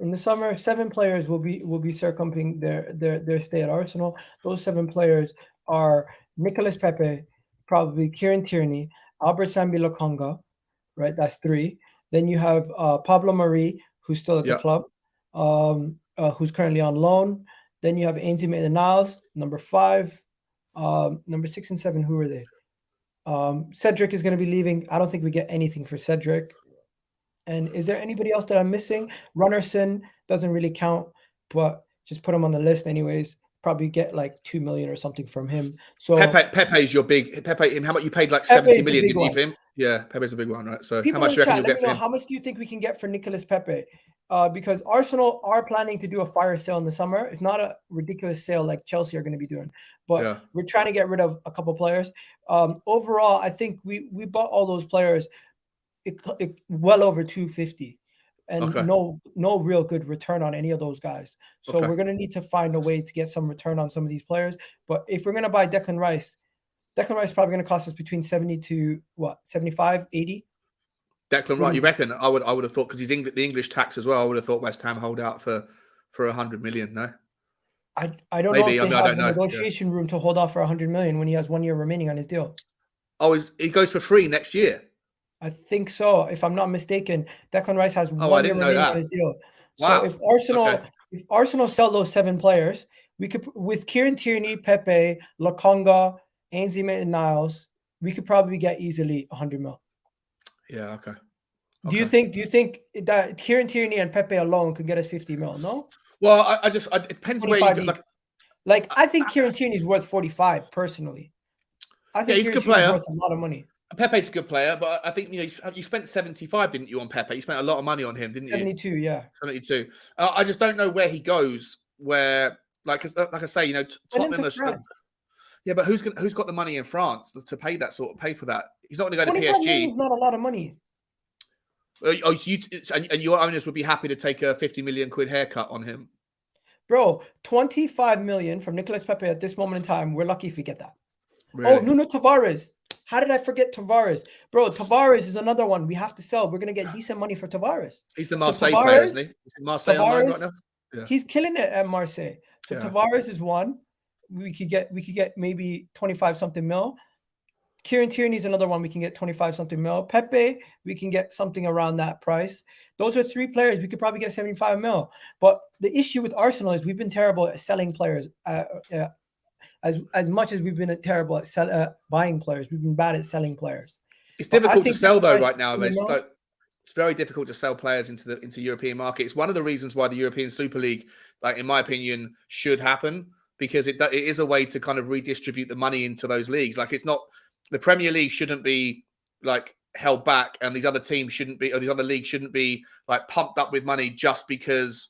In the summer, 7 players will be circumventing their stay at Arsenal. Those 7 players are Nicolas Pepe, probably Kieran Tierney, Albert Sambi Lokonga, right? That's 3. Then you have Pablo Mari, who's still at the club, who's currently on loan. Then you have Ainsley Maitland-Niles, number 5. Number 6 and 7, who are they? Cedric is going to be leaving. I don't think we get anything for Cedric. And is there anybody else that I'm missing? Runnerson doesn't really count, but just put him on the list anyways. Probably get like 2 million or something from him. So Pepe's your big Pepe. How much you paid? Like 70 million, didn't you, for him? Yeah, Pepe's a big one, right? So people how much do you reckon you'll get for him? How much do you think we can get for Nicolas Pepe? Because Arsenal are planning to do a fire sale in the summer. It's not a ridiculous sale like Chelsea are going to be doing, but we're trying to get rid of a couple players. Overall, I think we bought all those players well over 250, and no real good return on any of those guys. So we're going to need to find a way to get some return on some of these players. But if we're going to buy Declan Rice is probably going to cost us between 70 to 75, 80. Declan Rice, you reckon? I would have thought, because he's the English tax as well. I would have thought West Ham hold out for 100 million. No, I don't know if they have the negotiation room to hold off for 100 million when he has 1 year remaining on his deal. Oh, he goes for free next year? I think so, if I'm not mistaken. Declan Rice has 1 year remaining on his deal. Wow. So if Arsenal sell those 7 players, we could, with Kieran Tierney, Pepe, Lokonga, Ainsley Maitland-Niles, we could probably get easily 100 mil. Yeah, okay. Do you think that Kieran Tierney and Pepe alone could get us 50 mil? No. Well, it depends where you go. Like I think Kieran Tierney is worth 45 personally. I think he's a good player. Worth a lot of money. Pepe's a good player, but I think you spent 75, didn't you, on Pepe? You spent a lot of money on him, didn't you? 72, yeah. 72. I just don't know where he goes. Where, like I say, Tottenham. Yeah, but who's got the money in France to pay for that? He's not going to go to PSG. It's not a lot of money. And your owners would be happy to take a 50 million quid haircut on him, bro. 25 million from Nicolas Pepe at this moment in time. We're lucky if we get that. Really? Oh, Nuno Tavares. How did I forget Tavares? Bro, Tavares is another one we have to sell. We're going to get decent money for Tavares. He's the Marseille player, isn't he? He's in Marseille online right now? Yeah. He's killing it at Marseille. So Tavares is one. We could get maybe 25 something mil. Kieran Tierney is another one. We can get 25 something mil. Pepe, we can get something around that price. Those are 3 players. We could probably get 75 mil. But the issue with Arsenal is we've been terrible at selling players. As much as we've been terrible at buying players, we've been bad at selling players. It's difficult to sell though right now. It's very difficult to sell players into European market. It's one of the reasons why the European Super League, like in my opinion, should happen, because it is a way to kind of redistribute the money into those leagues. Like, it's not, the Premier League shouldn't be like held back, and these other teams shouldn't be, or these other leagues shouldn't be like pumped up with money just because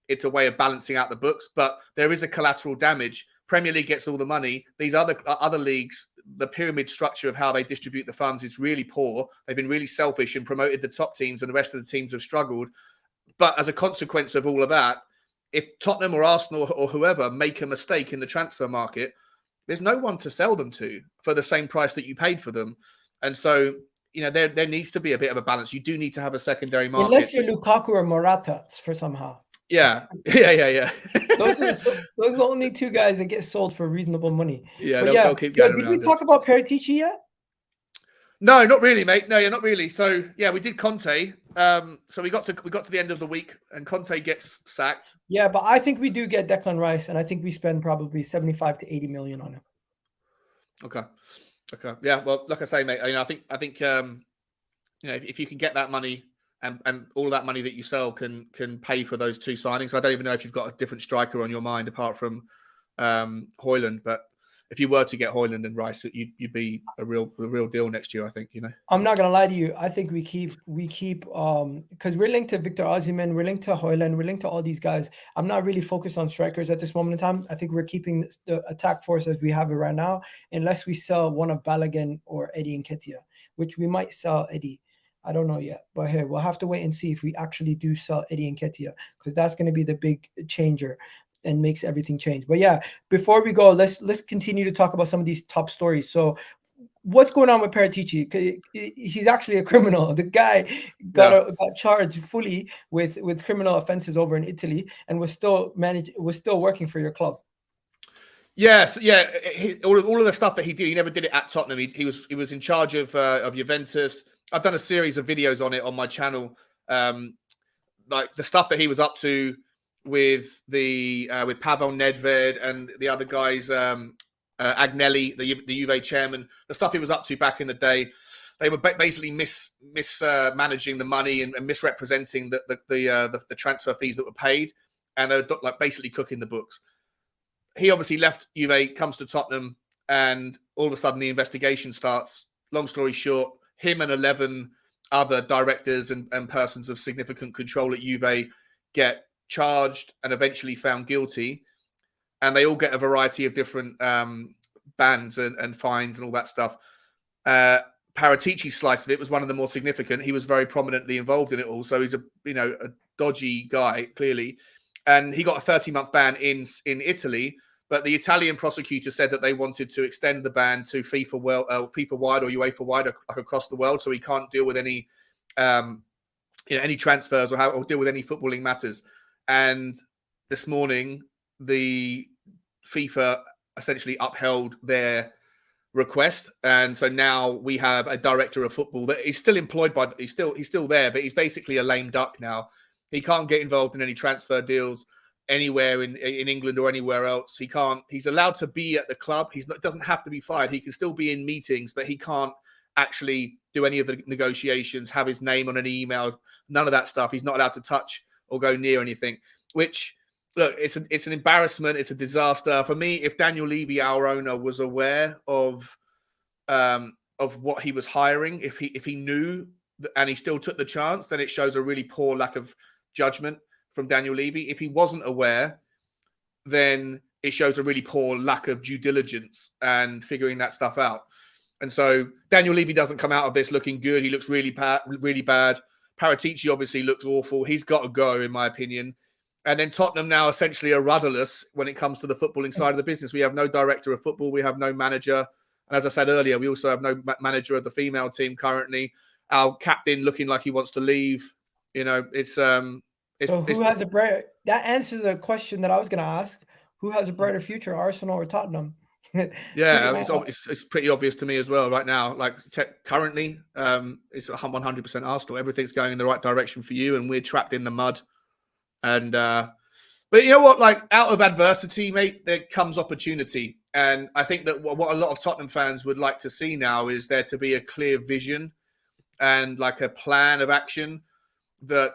it's a way of balancing out the books. But there is a collateral damage. Premier League gets all the money. These other leagues, the pyramid structure of how they distribute the funds is really poor. They've been really selfish and promoted the top teams, and the rest of the teams have struggled. But as a consequence of all of that, if Tottenham or Arsenal or whoever make a mistake in the transfer market, there's no one to sell them to for the same price that you paid for them. And so, there needs to be a bit of a balance. You do need to have a secondary market. Unless you're Lukaku or Morata for somehow. Yeah. Those are the only 2 guys that get sold for reasonable money. Yeah, they'll keep going Did around. we talk about Paratici yet? No, not really, mate. No, yeah, not really. So yeah, we did Conte. So we got to the end of the week, and Conte gets sacked. Yeah, but I think we do get Declan Rice, and I think we spend probably 75 to 80 million on him. Okay. Yeah. Well, like I say, mate, I think if you can get that money and all that money that you sell can pay for those two signings. I don't even know if you've got a different striker on your mind apart from Højlund, but if you were to get Højlund and Rice, you'd be a real deal next year, I think. I'm not gonna lie to you. I think we keep because we're linked to Victor Osimhen, we're linked to Højlund, we're linked to all these guys. I'm not really focused on strikers at this moment in time. I think we're keeping the attack force as we have it right now, unless we sell one of Balogun or Eddie Nketiah, which we might sell Eddie. I don't know yet, but hey, we'll have to wait and see if we actually do sell Eddie Nketiah, because that's going to be the big changer and makes everything change. But yeah, before we go, let's continue to talk about some of these top stories. So what's going on with Paratici? He's actually a criminal. The guy got charged fully with criminal offenses over in Italy, and was still working for your club. Yes, yeah. All of the stuff that he did, he never did it at Tottenham. He was in charge of Juventus. I've done a series of videos on it on my channel, like the stuff that he was up to with Pavel Nedved and the other guys, Agnelli, the Juve chairman, the stuff he was up to back in the day. They were basically mismanaging the money and misrepresenting the transfer fees that were paid, and they were like basically cooking the books. He obviously left Juve, comes to Tottenham, and all of a sudden the investigation starts. Long story short, him and 11 other directors and persons of significant control at Juve get charged and eventually found guilty, and they all get a variety of different bans and fines and all that stuff. Paratici's slice of it was one of the more significant. He was very prominently involved in it all, so he's a dodgy guy clearly, and he got a 30-month ban in Italy. But the Italian prosecutor said that they wanted to extend the ban to FIFA wide or UEFA wide across the world, so he can't deal with any any transfers or deal with any footballing matters. And this morning, the FIFA essentially upheld their request, and so now we have a director of football that is still employed by. He's still there, but he's basically a lame duck now. He can't get involved in any transfer deals anywhere in England or anywhere else. He can't. He's allowed to be at the club. Doesn't have to be fired. He can still be in meetings, but he can't actually do any of the negotiations, have his name on any emails, none of that stuff. He's not allowed to touch or go near anything, which, look, it's an embarrassment. It's a disaster. For me, if Daniel Levy, our owner, was aware of what he was hiring, if he knew and he still took the chance, then it shows a really poor lack of judgment from Daniel Levy. If he wasn't aware, then it shows a really poor lack of due diligence and figuring that stuff out. And so Daniel Levy doesn't come out of this looking good. He looks really bad. Paratici obviously looks awful. He's got to go, in my opinion. And then Tottenham now essentially are rudderless when it comes to the footballing side of the business. We have no director of football. We have no manager. And as I said earlier, we also have no manager of the female team currently. Our captain looking like he wants to leave. So who has a brighter? That answers the question that I was going to ask. Who has a brighter future, Arsenal or Tottenham? Yeah, it's pretty obvious to me as well right now. Like currently, it's 100% Arsenal. Everything's going in the right direction for you, and we're trapped in the mud. And but you know what? Like, out of adversity, mate, there comes opportunity. And I think that what a lot of Tottenham fans would like to see now is there to be a clear vision and like a plan of action that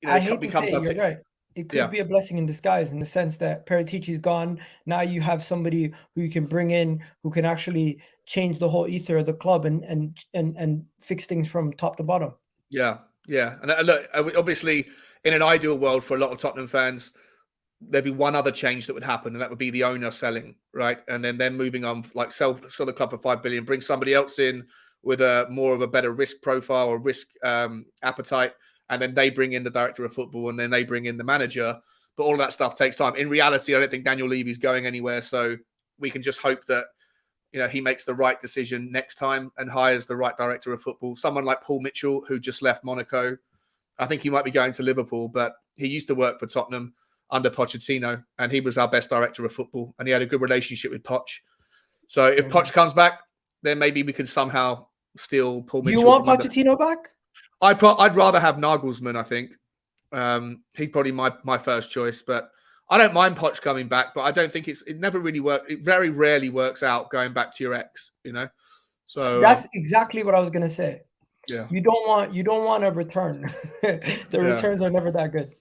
I hate to say it, you're right. It could be a blessing in disguise, in the sense that Paratici's gone. Now you have somebody who you can bring in who can actually change the whole ether of the club and fix things from top to bottom. Yeah. And look, obviously, in an ideal world for a lot of Tottenham fans, there'd be one other change that would happen, and that would be the owner selling, right? And then them moving on, like sell the club for $5 billion, bring somebody else in with a more of a better risk profile or risk appetite. And then they bring in the director of football, and then they bring in the manager. But all of that stuff takes time. In reality, I don't think Daniel Levy's going anywhere. So we can just hope that he makes the right decision next time and hires the right director of football. Someone like Paul Mitchell, who just left Monaco. I think he might be going to Liverpool, but he used to work for Tottenham under Pochettino, and he was our best director of football, and he had a good relationship with Poch. So if Poch comes back, then maybe we can somehow steal Paul Do Mitchell. you want Pochettino back? I'd rather have Nagelsmann, I think. He's probably my first choice, but I don't mind Poch coming back, but I don't think it never really works. It very rarely works out going back to your ex, So that's exactly what I was going to say. Yeah. You don't want a return. Returns are never that good.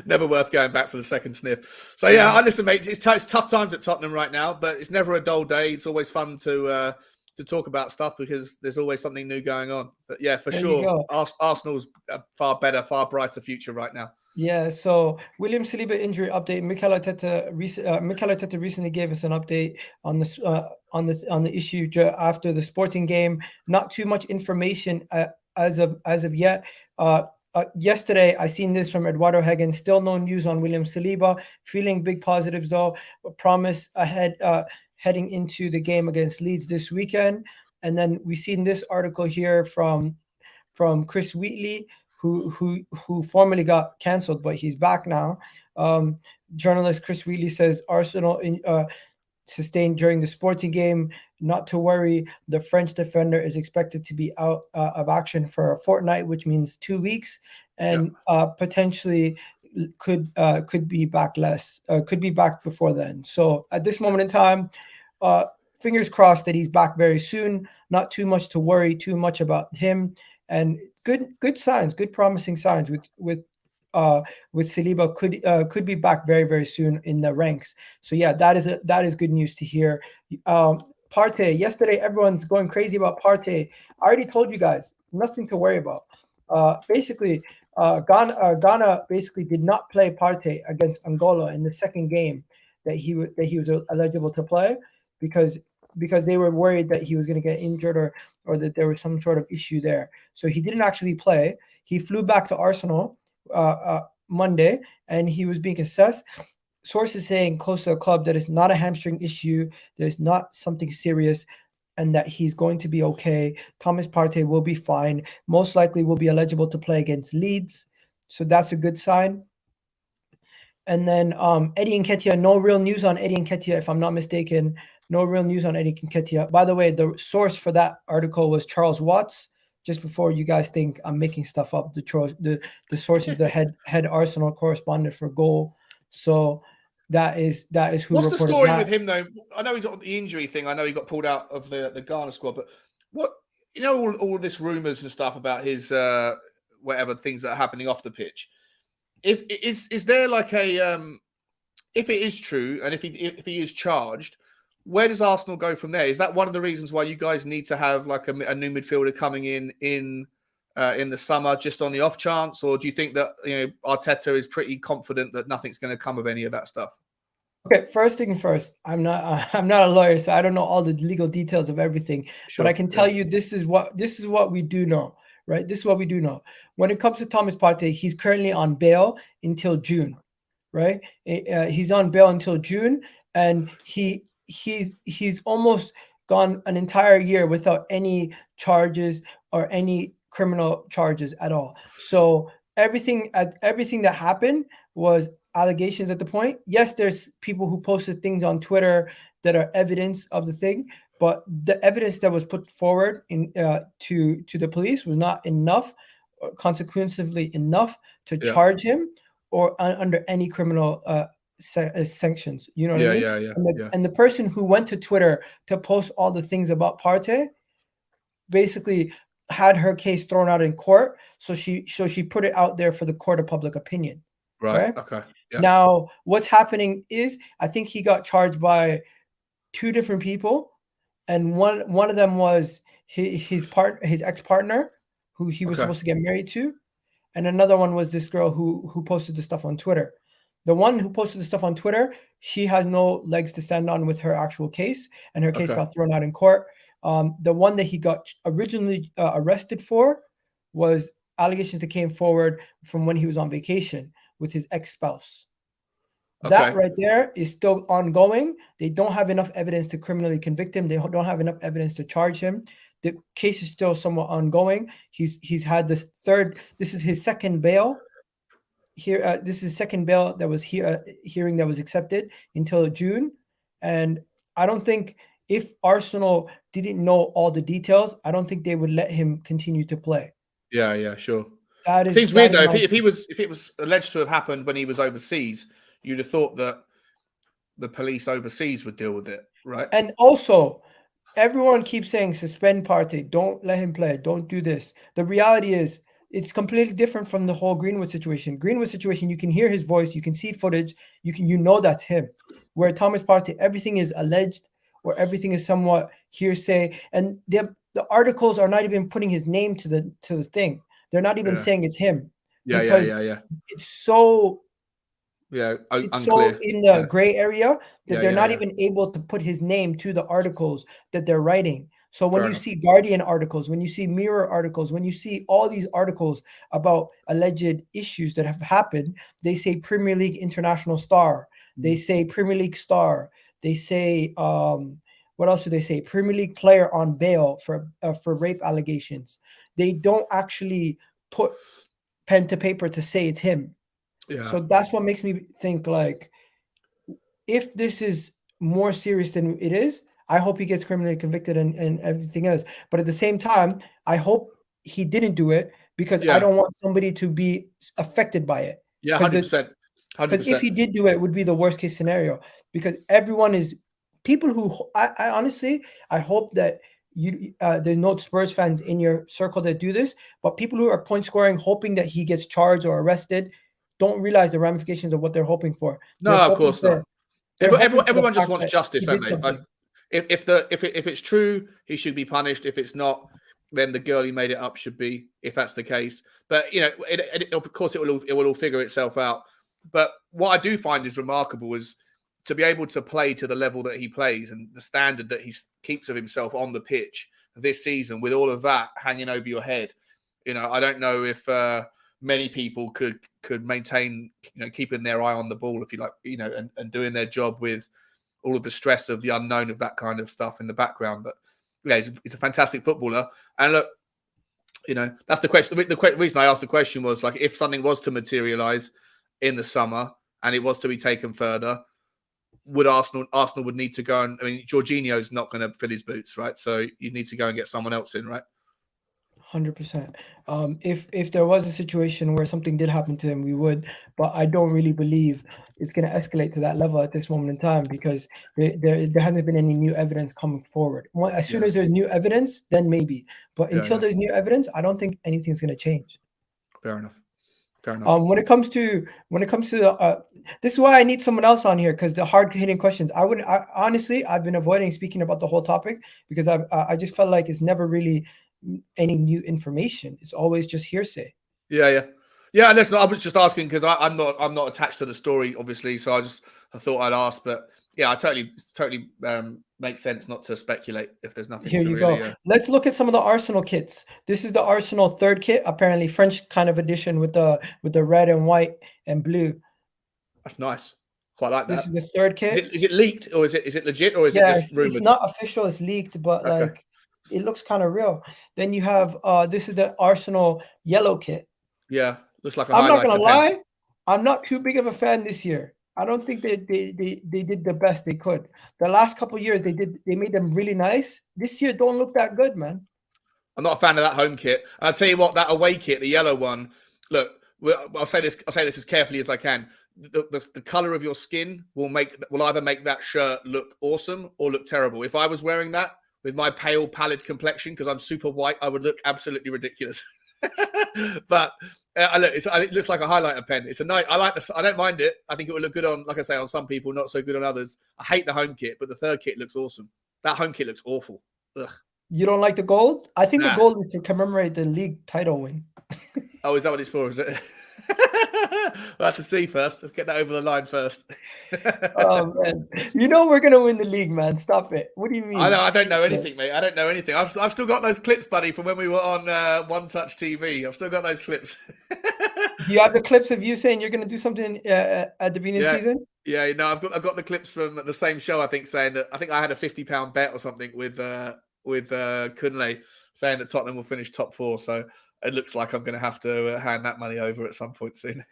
Never worth going back for the second sniff. So yeah, listen, mate. It's tough times at Tottenham right now, but it's never a dull day. It's always fun to talk about stuff because there's always something new going on. But yeah, for sure, Arsenal's a far better, far brighter future right now. Yeah. So William Saliba injury update. Mykhailo Arteta recently gave us an update on this on the issue after the Sporting game. Not too much information as of yet. Yesterday, I seen this from Eduardo Hagen. Still no news on William Saliba. Feeling big positives though. Promise ahead heading into the game against Leeds this weekend. And then we seen this article here from Chris Wheatley, who formerly got cancelled, but he's back now. Journalist Chris Wheatley says Arsenal sustained during the Sporting game. Not to worry, the French defender is expected to be out of action for a fortnight, which means 2 weeks, and potentially could be back could be back before then. So at this moment in time, fingers crossed that he's back very soon. Not too much to worry too much about him, and good signs, good promising signs with Saliba could be back very, very soon in the ranks. So yeah, that is good news to hear. Partey, yesterday everyone's going crazy about Partey. I already told you guys, nothing to worry about. Basically, Ghana basically did not play Partey against Angola in the second game that he was eligible to play because they were worried that he was going to get injured or that there was some sort of issue there. So he didn't actually play. He flew back to Arsenal Monday, and he was being assessed. Sources saying close to the club that it's not a hamstring issue, there's not something serious, and that he's going to be okay. Thomas Partey will be fine. Most likely will be eligible to play against Leeds. So that's a good sign. And then Eddie Nketiah, no real news on Eddie Nketiah, if I'm not mistaken. No real news on Eddie Nketiah. By the way, the source for that article was Charles Watts. Just before you guys think I'm making stuff up, the source is the head Arsenal correspondent for Goal. So that is who. What's the story with him though? I know he's got the injury thing. I know he got pulled out of the Ghana squad, but what all this rumors and stuff about his whatever things that are happening off the pitch. Is there like a if it is true and if he is charged, where does Arsenal go from there? Is that one of the reasons why you guys need to have like a new midfielder coming in the summer just on the off chance, or do you think that Arteta is pretty confident that nothing's going to come of any of that stuff? Okay, first thing first, I'm not a lawyer, so I don't know all the legal details of everything. Sure, but I can tell you this is what we do know, right? This is what we do know. When it comes to Thomas Partey, he's currently on bail until June, right? He's on bail until June, and he's almost gone an entire year without any charges or any criminal charges at all. So everything that happened was allegations at the point. Yes, there's people who posted things on Twitter that are evidence of the thing, but the evidence that was put forward to the police was not enough, consequently enough to charge him or under any criminal sanctions. You know what I mean? And the person who went to Twitter to post all the things about Partey basically had her case thrown out in court. So she put it out there for the court of public opinion. Right? Okay. Yeah. Now, what's happening is I think he got charged by two different people, and one of them was his ex-partner, who he was supposed to get married to, and another one was this girl who posted the stuff on Twitter. The one who posted the stuff on Twitter, she has no legs to stand on with her actual case, and her case got thrown out in court. The one that he got originally arrested for was allegations that came forward from when he was on vacation with his ex-spouse. That right there is still ongoing. They don't have enough evidence to criminally convict him. They don't have enough evidence to charge him. The case is still somewhat ongoing. He's had this is his second bail. Here, this is second bail that was hearing that was accepted until June, and I don't think if Arsenal didn't know all the details, I don't think they would let him continue to play. Yeah, sure. That Seems weird though. If it was alleged to have happened when he was overseas, you'd have thought that the police overseas would deal with it, right? And also, everyone keeps saying suspend Partey, don't let him play, don't do this. The reality is, it's completely different from the whole Greenwood situation. Greenwood situation, you can hear his voice, you can see footage, you know that's him. Where Thomas Partey, everything is alleged, or everything is somewhat hearsay, and the articles are not even putting his name to the thing. They're not even saying it's him. Yeah. It's so unclear. So in the gray area that they're not even able to put his name to the articles that they're writing. So when you see Guardian articles, when you see Mirror articles, when you see all these articles about alleged issues that have happened, they say Premier League international star, they say Premier League star, they say what else do they say? Premier League player on bail for rape allegations. They don't actually put pen to paper to say it's him. Yeah. So that's what makes me think, like, if this is more serious than it is, I hope he gets criminally convicted and everything else. But at the same time, I hope he didn't do it, because I don't want somebody to be affected by it. Yeah, 100%. Because if he did do it, it would be the worst case scenario. Because everyone is people who I honestly, I hope that there's no Spurs fans in your circle that do this, but people who are point scoring, hoping that he gets charged or arrested, don't realize the ramifications of what they're hoping for. No, of course not. Everyone just wants justice, don't they? Like, if it's true, he should be punished. If it's not, then the girl who made it up should be, if that's the case. But of course, it will all figure itself out. But what I do find is remarkable is to be able to play to the level that he plays and the standard that he keeps of himself on the pitch this season, with all of that hanging over your head. I don't know if many people could maintain, keeping their eye on the ball, if you like, and doing their job with all of the stress of the unknown of that kind of stuff in the background. But yeah, he's a fantastic footballer. And look, that's the question. The reason I asked the question was, like, if something was to materialize in the summer and it was to be taken further, would Arsenal would need to go and, I mean, Jorginho's not going to fill his boots, right? So you need to go and get someone else in, right? 100%. If there was a situation where something did happen to him, we would, but I don't really believe it's going to escalate to that level at this moment in time, because there hasn't been any new evidence coming forward. As soon as there's new evidence, then maybe. But until there's new evidence, I don't think anything's going to change. Fair enough. When it comes to this is why I need someone else on here, because the hard hitting questions, honestly, I've been avoiding speaking about the whole topic, because I just felt like it's never really any new information. It's always just hearsay. Yeah. Listen, I was just asking because I'm not attached to the story, obviously. So I thought I'd ask, but yeah, I totally makes sense not to speculate if there's nothing. Here you go. Let's look at some of the Arsenal kits. This is the Arsenal third kit, apparently French kind of edition with the red and white and blue. That's nice. Quite like that. This is the third kit. Is it leaked, or is it legit, or is it just rumored? It's not official. It's leaked, but like it looks kind of real. Then you have this is the Arsenal yellow kit. Yeah, looks like a I'm not gonna lie, I'm not too big of a fan this year. I don't think they did the best they could. The last couple of years they made them really nice. This year don't look that good, man. I'm not a fan of that home kit. I'll tell you what, that away kit, the yellow one. Look, I'll say this as carefully as I can. The color of your skin will either make that shirt look awesome or look terrible. If I was wearing that with my pale, pallid complexion, because I'm super white, I would look absolutely ridiculous. But it looks like a highlighter pen. It's a nice. I like this. I don't mind it. I think it would look good on, like I say, on some people, not so good on others. I hate the home kit, but the third kit looks awesome. That home kit looks awful. Ugh. You don't like the gold? I think the gold is to commemorate the league title win. Oh, is that what it's for? Is it? We'll have to see first. Let's get that over the line first. Oh, man. We're going to win the league, man. Stop it. What do you mean? I don't know anything, mate. I don't know anything. I've still got those clips, buddy, from when we were on One Touch TV. I've still got those clips. Do you have the clips of you saying you're going to do something at the beginning of the season? Yeah, no, I've got the clips from the same show, I think, saying that I think I had a £50 bet or something with Kunle, saying that Tottenham will finish top 4. So it looks like I'm going to have to hand that money over at some point soon.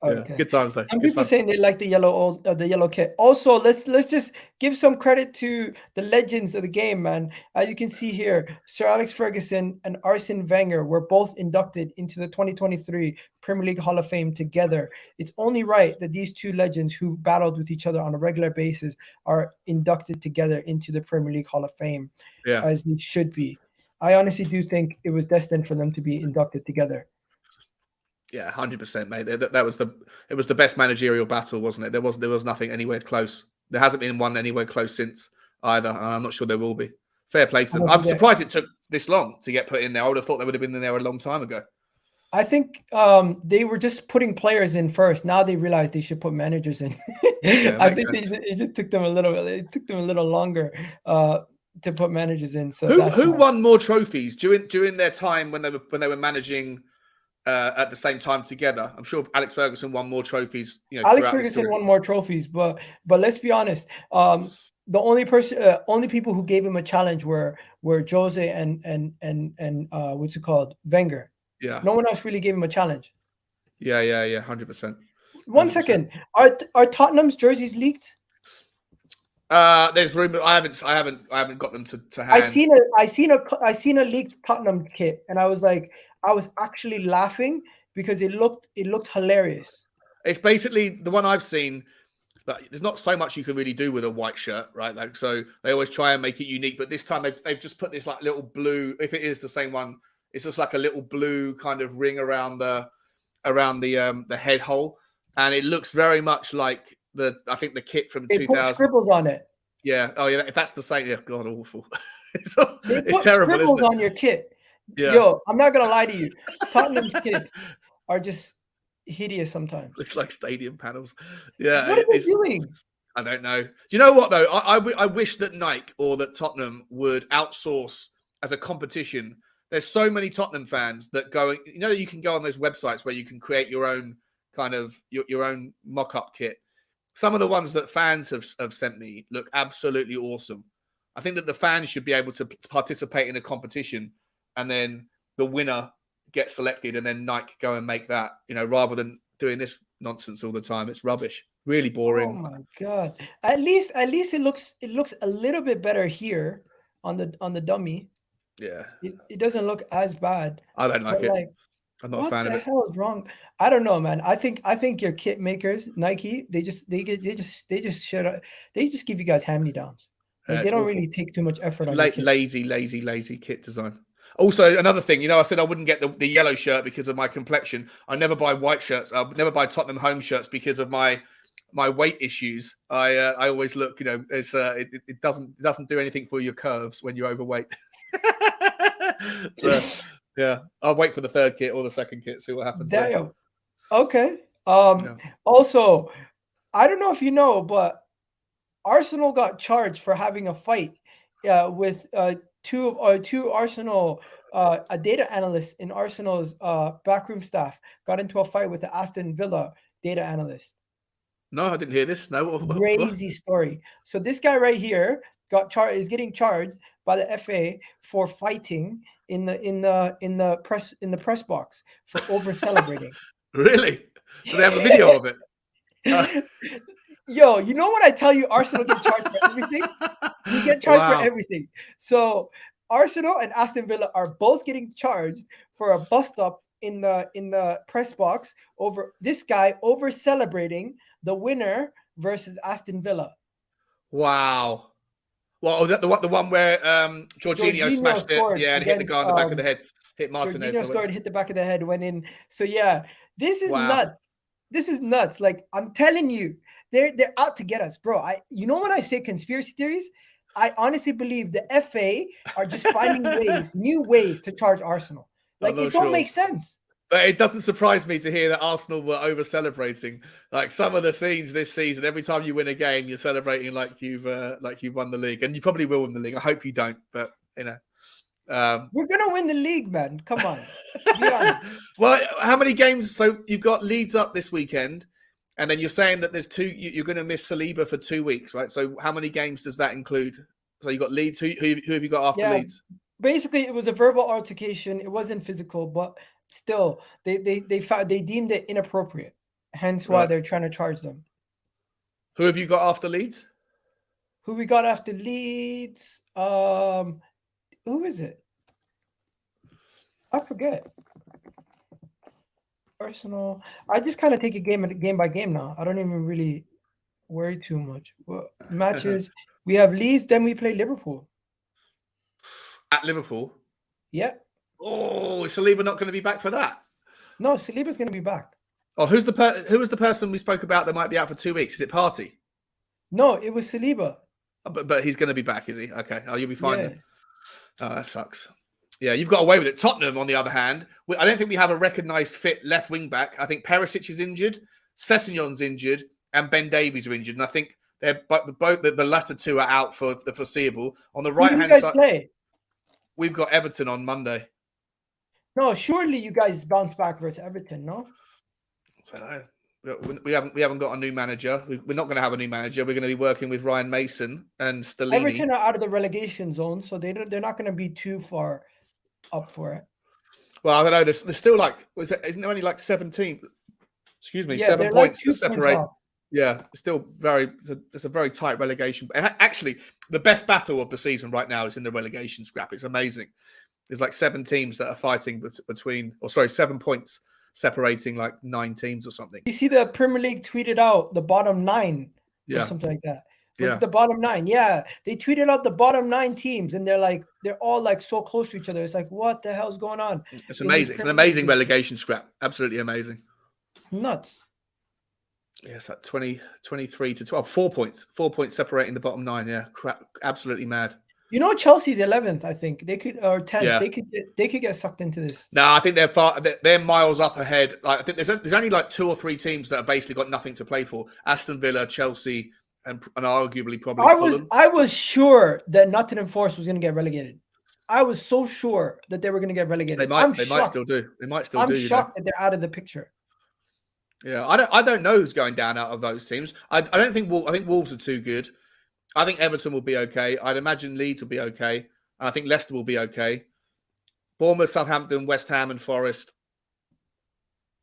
Okay. Good times though. Some Good people fun. saying they like the yellow kit. Also, let's just give some credit to the legends of the game, man. As you can see here, Sir Alex Ferguson and Arsene Wenger were both inducted into the 2023 Premier League Hall of Fame together. It's only right that these two legends who battled with each other on a regular basis are inducted together into the Premier League Hall of Fame, as they should be. I honestly do think it was destined for them to be inducted together. Yeah, 100%, mate. That was the best managerial battle, wasn't it? There was nothing anywhere close. There hasn't been one anywhere close since either. I'm not sure there will be. Fair play to them. I'm surprised it took this long to get put in there. I would have thought they would have been in there a long time ago. I think they were just putting players in first. Now they realized they should put managers in. I think it just took them a little. It took them a little longer to put managers in. So who won more trophies during their time when they were managing at the same time together? I'm sure Alex Ferguson won more trophies. Alex Ferguson won more trophies, but let's be honest. The only people who gave him a challenge were Jose and what's it called, Wenger. Yeah. No one else really gave him a challenge. Yeah, 100%. 1 second. Are Tottenham's jerseys leaked? There's rumor. I haven't got them to hand. I seen a leaked Tottenham kit, and I was actually laughing because it looked hilarious. It's basically the one I've seen. But there's not so much you can really do with a white shirt, right? Like, so they always try and make it unique. But this time they've just put this like little blue. If it is the same one, it's just like a little blue kind of ring around the head hole, and it looks very much like I think the kit from 2000. Put scribbles on it. Yeah. Oh yeah. If that's the same, yeah. God, awful. It's terrible. Scribbles isn't it? on your kit. Yeah. Yo, I'm not gonna lie to you. Tottenham's kits are just hideous sometimes. Looks like stadium panels. Yeah. What are they doing? I don't know. Do you know what though? I wish that Nike or that Tottenham would outsource as a competition. There's so many Tottenham fans that go. You can go on those websites where you can create your own kind of your own mock-up kit. Some of the ones that fans have sent me look absolutely awesome. I think that the fans should be able to participate in a competition, and then the winner gets selected, and then Nike go and make that. Rather than doing this nonsense all the time. It's rubbish. Really boring. Oh my god! At least it looks a little bit better here on the dummy. Yeah, it doesn't look as bad. I don't like it. I'm not a fan of it. What the hell is wrong? I don't know, man. I think your kit makers, Nike, they just shut up. They just give you guys hand-me-downs. Like, they don't really take too much effort on lazy kit design. Also, another thing, I said I wouldn't get the yellow shirt because of my complexion. I never buy white shirts. I never buy Tottenham home shirts because of my weight issues. I always look, it doesn't do anything for your curves when you're overweight. So, yeah, I'll wait for the third kit or the second kit, see what happens. Damn. Okay. Also, I don't know if you know, but Arsenal got charged for having a fight with two Arsenal a data analyst in Arsenal's backroom staff got into a fight with the Aston Villa data analyst. No, I didn't hear this. No, crazy story. So this guy right here is getting charged by the FA for fighting in the press box for over celebrating. Really? Do they have a video of it? Yo, you know what I tell you? Arsenal get charged for everything. We get charged for everything. So Arsenal and Aston Villa are both getting charged for a bust up in the press box over this guy over celebrating the winner versus Aston Villa. Wow. Well, the one where Jorginho smashed it, and hit the guy on the back of the head, hit Martinez. Jorginho scored, hit the back of the head, went in. So yeah, this is nuts. This is nuts. Like, I'm telling you, they're out to get us, bro. You know when I say conspiracy theories, I honestly believe the FA are just finding new ways to charge Arsenal. Like, it don't make sense. But it doesn't surprise me to hear that Arsenal were over celebrating. Like, some of the scenes this season, every time you win a game, you're celebrating like you've won the league, and you probably will win the league. I hope you don't, but we're gonna win the league, man. Come on. Be honest. Well, how many games? So you've got Leeds up this weekend, and then you're saying that there's you're going to miss Saliba for 2 weeks, right? So how many games does that include? So you got Leeds. Who have you got after Leeds? Basically, it was a verbal altercation. It wasn't physical, but still, they deemed it inappropriate. Hence why they're trying to charge them. Who have you got after Leeds? Who we got after Leeds? Who is it? I forget. Arsenal. I just kind of take it game by game now. I don't even really worry too much. Well, matches. We have Leeds, then we play Liverpool. At Liverpool? Yeah. Oh, is Saliba not going to be back for that? No, Saliba's going to be back. Oh, who was the person we spoke about that might be out for 2 weeks? Is it Partey? No, it was Saliba. But he's going to be back, is he? Okay. Oh, you'll be fine then. Oh, that sucks. Yeah, you've got away with it. Tottenham, on the other hand, I don't think we have a recognised fit left wing back. I think Perisic is injured, Sessegnon's injured, and Ben Davies are injured. And I think they're both the latter two are out for the foreseeable. On the right hand side, play? We've got Everton on Monday. No, surely you guys bounce back versus Everton, no? I don't know. We haven't got a new manager. We're not going to have a new manager. We're going to be working with Ryan Mason and Stellini. Everton are out of the relegation zone, so they're not going to be too far up for it. Well, I don't know. There's still isn't there only like 17? Excuse me, 7 points to separate. Yeah, it's still it's a very tight relegation. Actually, the best battle of the season right now is in the relegation scrap. It's amazing. There's like 7 teams that are fighting 7 points separating like 9 teams or something. You see the Premier League tweeted out the bottom 9 or something like that. It's the bottom 9. Yeah, they tweeted out the bottom 9 teams, and they're all like so close to each other. It's like, what the hell's going on? It's amazing. It's an amazing relegation scrap. Absolutely amazing. It's nuts. Yeah, it's like 23 to 12. 4 points. 4 points separating the bottom 9. Yeah, crap. Absolutely mad. You know, Chelsea's 11th. I think they could, or 10th. Yeah. They could get sucked into this. No, I think they're miles up ahead. Like, I think there's only like 2 or 3 teams that have basically got nothing to play for. Aston Villa, Chelsea, and arguably probably Fulham. I was sure that Nottingham Forest was going to get relegated. I was so sure that they were going to get relegated. They might still do. I'm shocked that they're out of the picture. Yeah, I don't know who's going down out of those teams. I think Wolves are too good. I think Everton will be okay. I'd imagine Leeds will be okay. I think Leicester will be okay. Bournemouth, Southampton, West Ham, and Forest.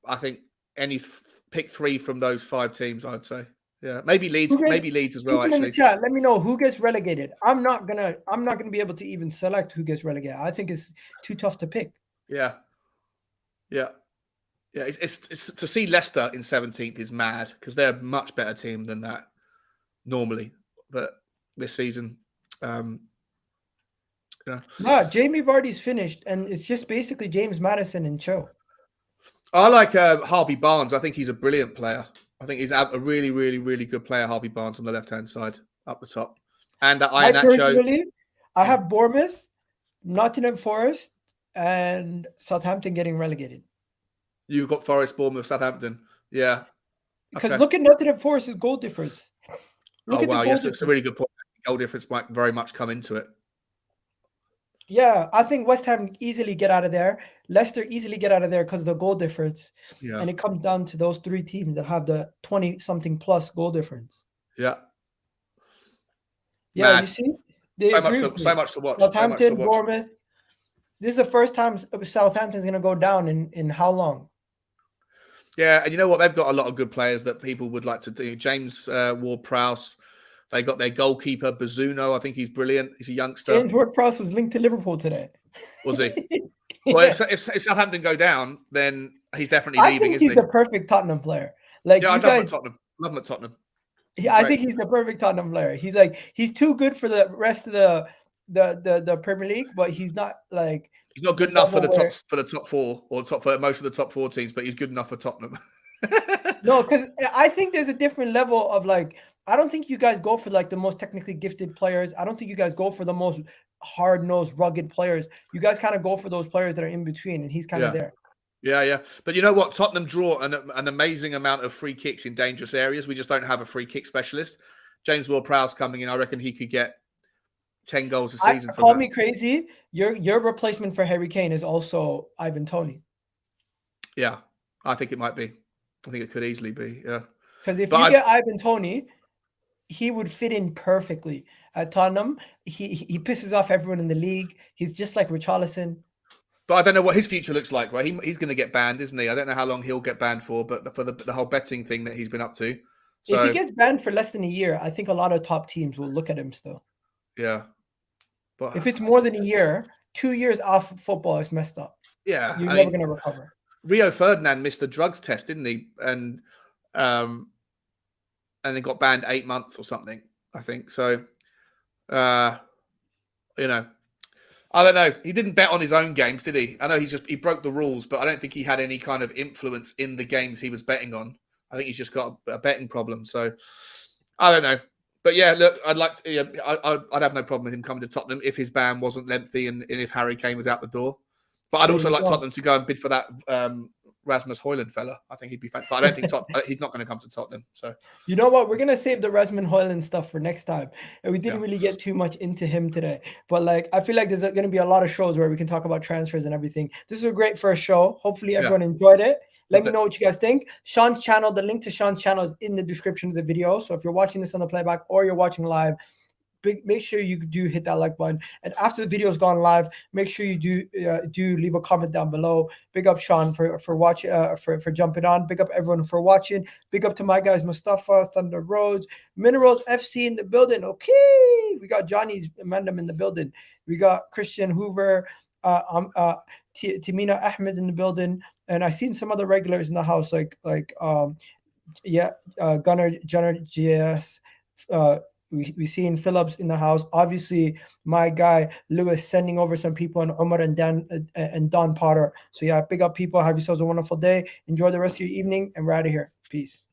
I think pick 3 from those 5 teams, I'd say. Yeah, maybe Leeds as well. Actually, in the chat, let me know who gets relegated. I'm not gonna be able to even select who gets relegated. I think it's too tough to pick. Yeah. It's to see Leicester in 17th is mad because they're a much better team than that normally. But this season, Jamie Vardy's finished, and it's just basically James Maddison and Cho. I like Harvey Barnes. I think he's a brilliant player. I think he's a really, really, really good player, Harvey Barnes, on the left-hand side, up the top. And I have Bournemouth, Nottingham Forest, and Southampton getting relegated. You've got Forest, Bournemouth, Southampton. Yeah. Because look at Nottingham Forest's goal difference. Yes, it's a really good point. Goal difference might very much come into it. Yeah, I think West Ham easily get out of there. Leicester easily get out of there because of the goal difference. Yeah. And it comes down to those 3 teams that have the 20-something plus goal difference. Yeah. Yeah, man. You see? So much to watch. Southampton, Bournemouth. This is the first time Southampton's going to go down in how long? Yeah, and you know what? They've got a lot of good players that people would like to do. James Ward-Prowse. They got their goalkeeper, Bazzuno. I think he's brilliant. He's a youngster. James Ward-Prowse was linked to Liverpool today. Was he? Yeah. Well, if Southampton go down, then he's definitely leaving, isn't he? He's the perfect Tottenham player. Like, yeah, I love him at Tottenham. Love him at Tottenham. Yeah, I think he's the perfect Tottenham player. He's too good for the rest of the Premier League, but he's not like he's not good enough for the top 4 or for most of the top 4 teams, but he's good enough for Tottenham. No, because I think there's a different level of like. I don't think you guys go for like the most technically gifted players. I don't think you guys go for the most hard-nosed, rugged players. You guys kind of go for those players that are in between, and he's kind of there. Yeah. But you know what? Tottenham draw an amazing amount of free kicks in dangerous areas. We just don't have a free kick specialist. James Ward-Prowse coming in. I reckon he could get 10 goals a season. Call me crazy. Your replacement for Harry Kane is also Ivan Toney. Yeah, I think it might be. I think it could easily be. Yeah. Because if you get Ivan Toney, he would fit in perfectly at Tottenham. He pisses off everyone in the league. He's just like Richarlison. But I don't know what his future looks like, right? He's going to get banned, isn't he? I don't know how long he'll get banned for, but for the whole betting thing that he's been up to. So, if he gets banned for less than a year, I think a lot of top teams will look at him still. Yeah. But if it's more than a year, 2 years off of football is messed up. Yeah. You're never going to recover. Rio Ferdinand missed the drugs test, didn't he? And he got banned 8 months or something, I think. So, I don't know. He didn't bet on his own games, did he? I know he broke the rules, but I don't think he had any kind of influence in the games he was betting on. I think he's just got a betting problem. So I don't know. But yeah, look, I'd like to. Yeah, I'd have no problem with him coming to Tottenham if his ban wasn't lengthy and if Harry Kane was out the door. But I'd also like Tottenham to go and bid for that Rasmus Højlund fella. I think he'd be fun. But I don't think he's not going to come to Tottenham. So you know what? We're going to save the Rasmus Højlund stuff for next time. And we didn't really get too much into him today. But like, I feel like there's going to be a lot of shows where we can talk about transfers and everything. This is a great first show. Hopefully everyone enjoyed it. Let me know what you guys think. Sean's channel, the link to Sean's channel is in the description of the video. So if you're watching this on the playback or you're watching live, make sure you do hit that like button. And after the video's gone live, make sure you do leave a comment down below. Big up Sean for watching, for jumping on. Big up everyone for watching. Big up to my guys Mustafa, Thunder Roads, Minerals FC in the building. Okay, we got Johnny's Mandam in the building. We got Christian Hoover, Timina Ahmed in the building, and I seen some other regulars in the house like Gunnar GS. We seen Phillips in the house. Obviously, my guy Lewis sending over some people, and Omar and Dan and Don Potter. So yeah, big up people. Have yourselves a wonderful day. Enjoy the rest of your evening, and we're out of here. Peace.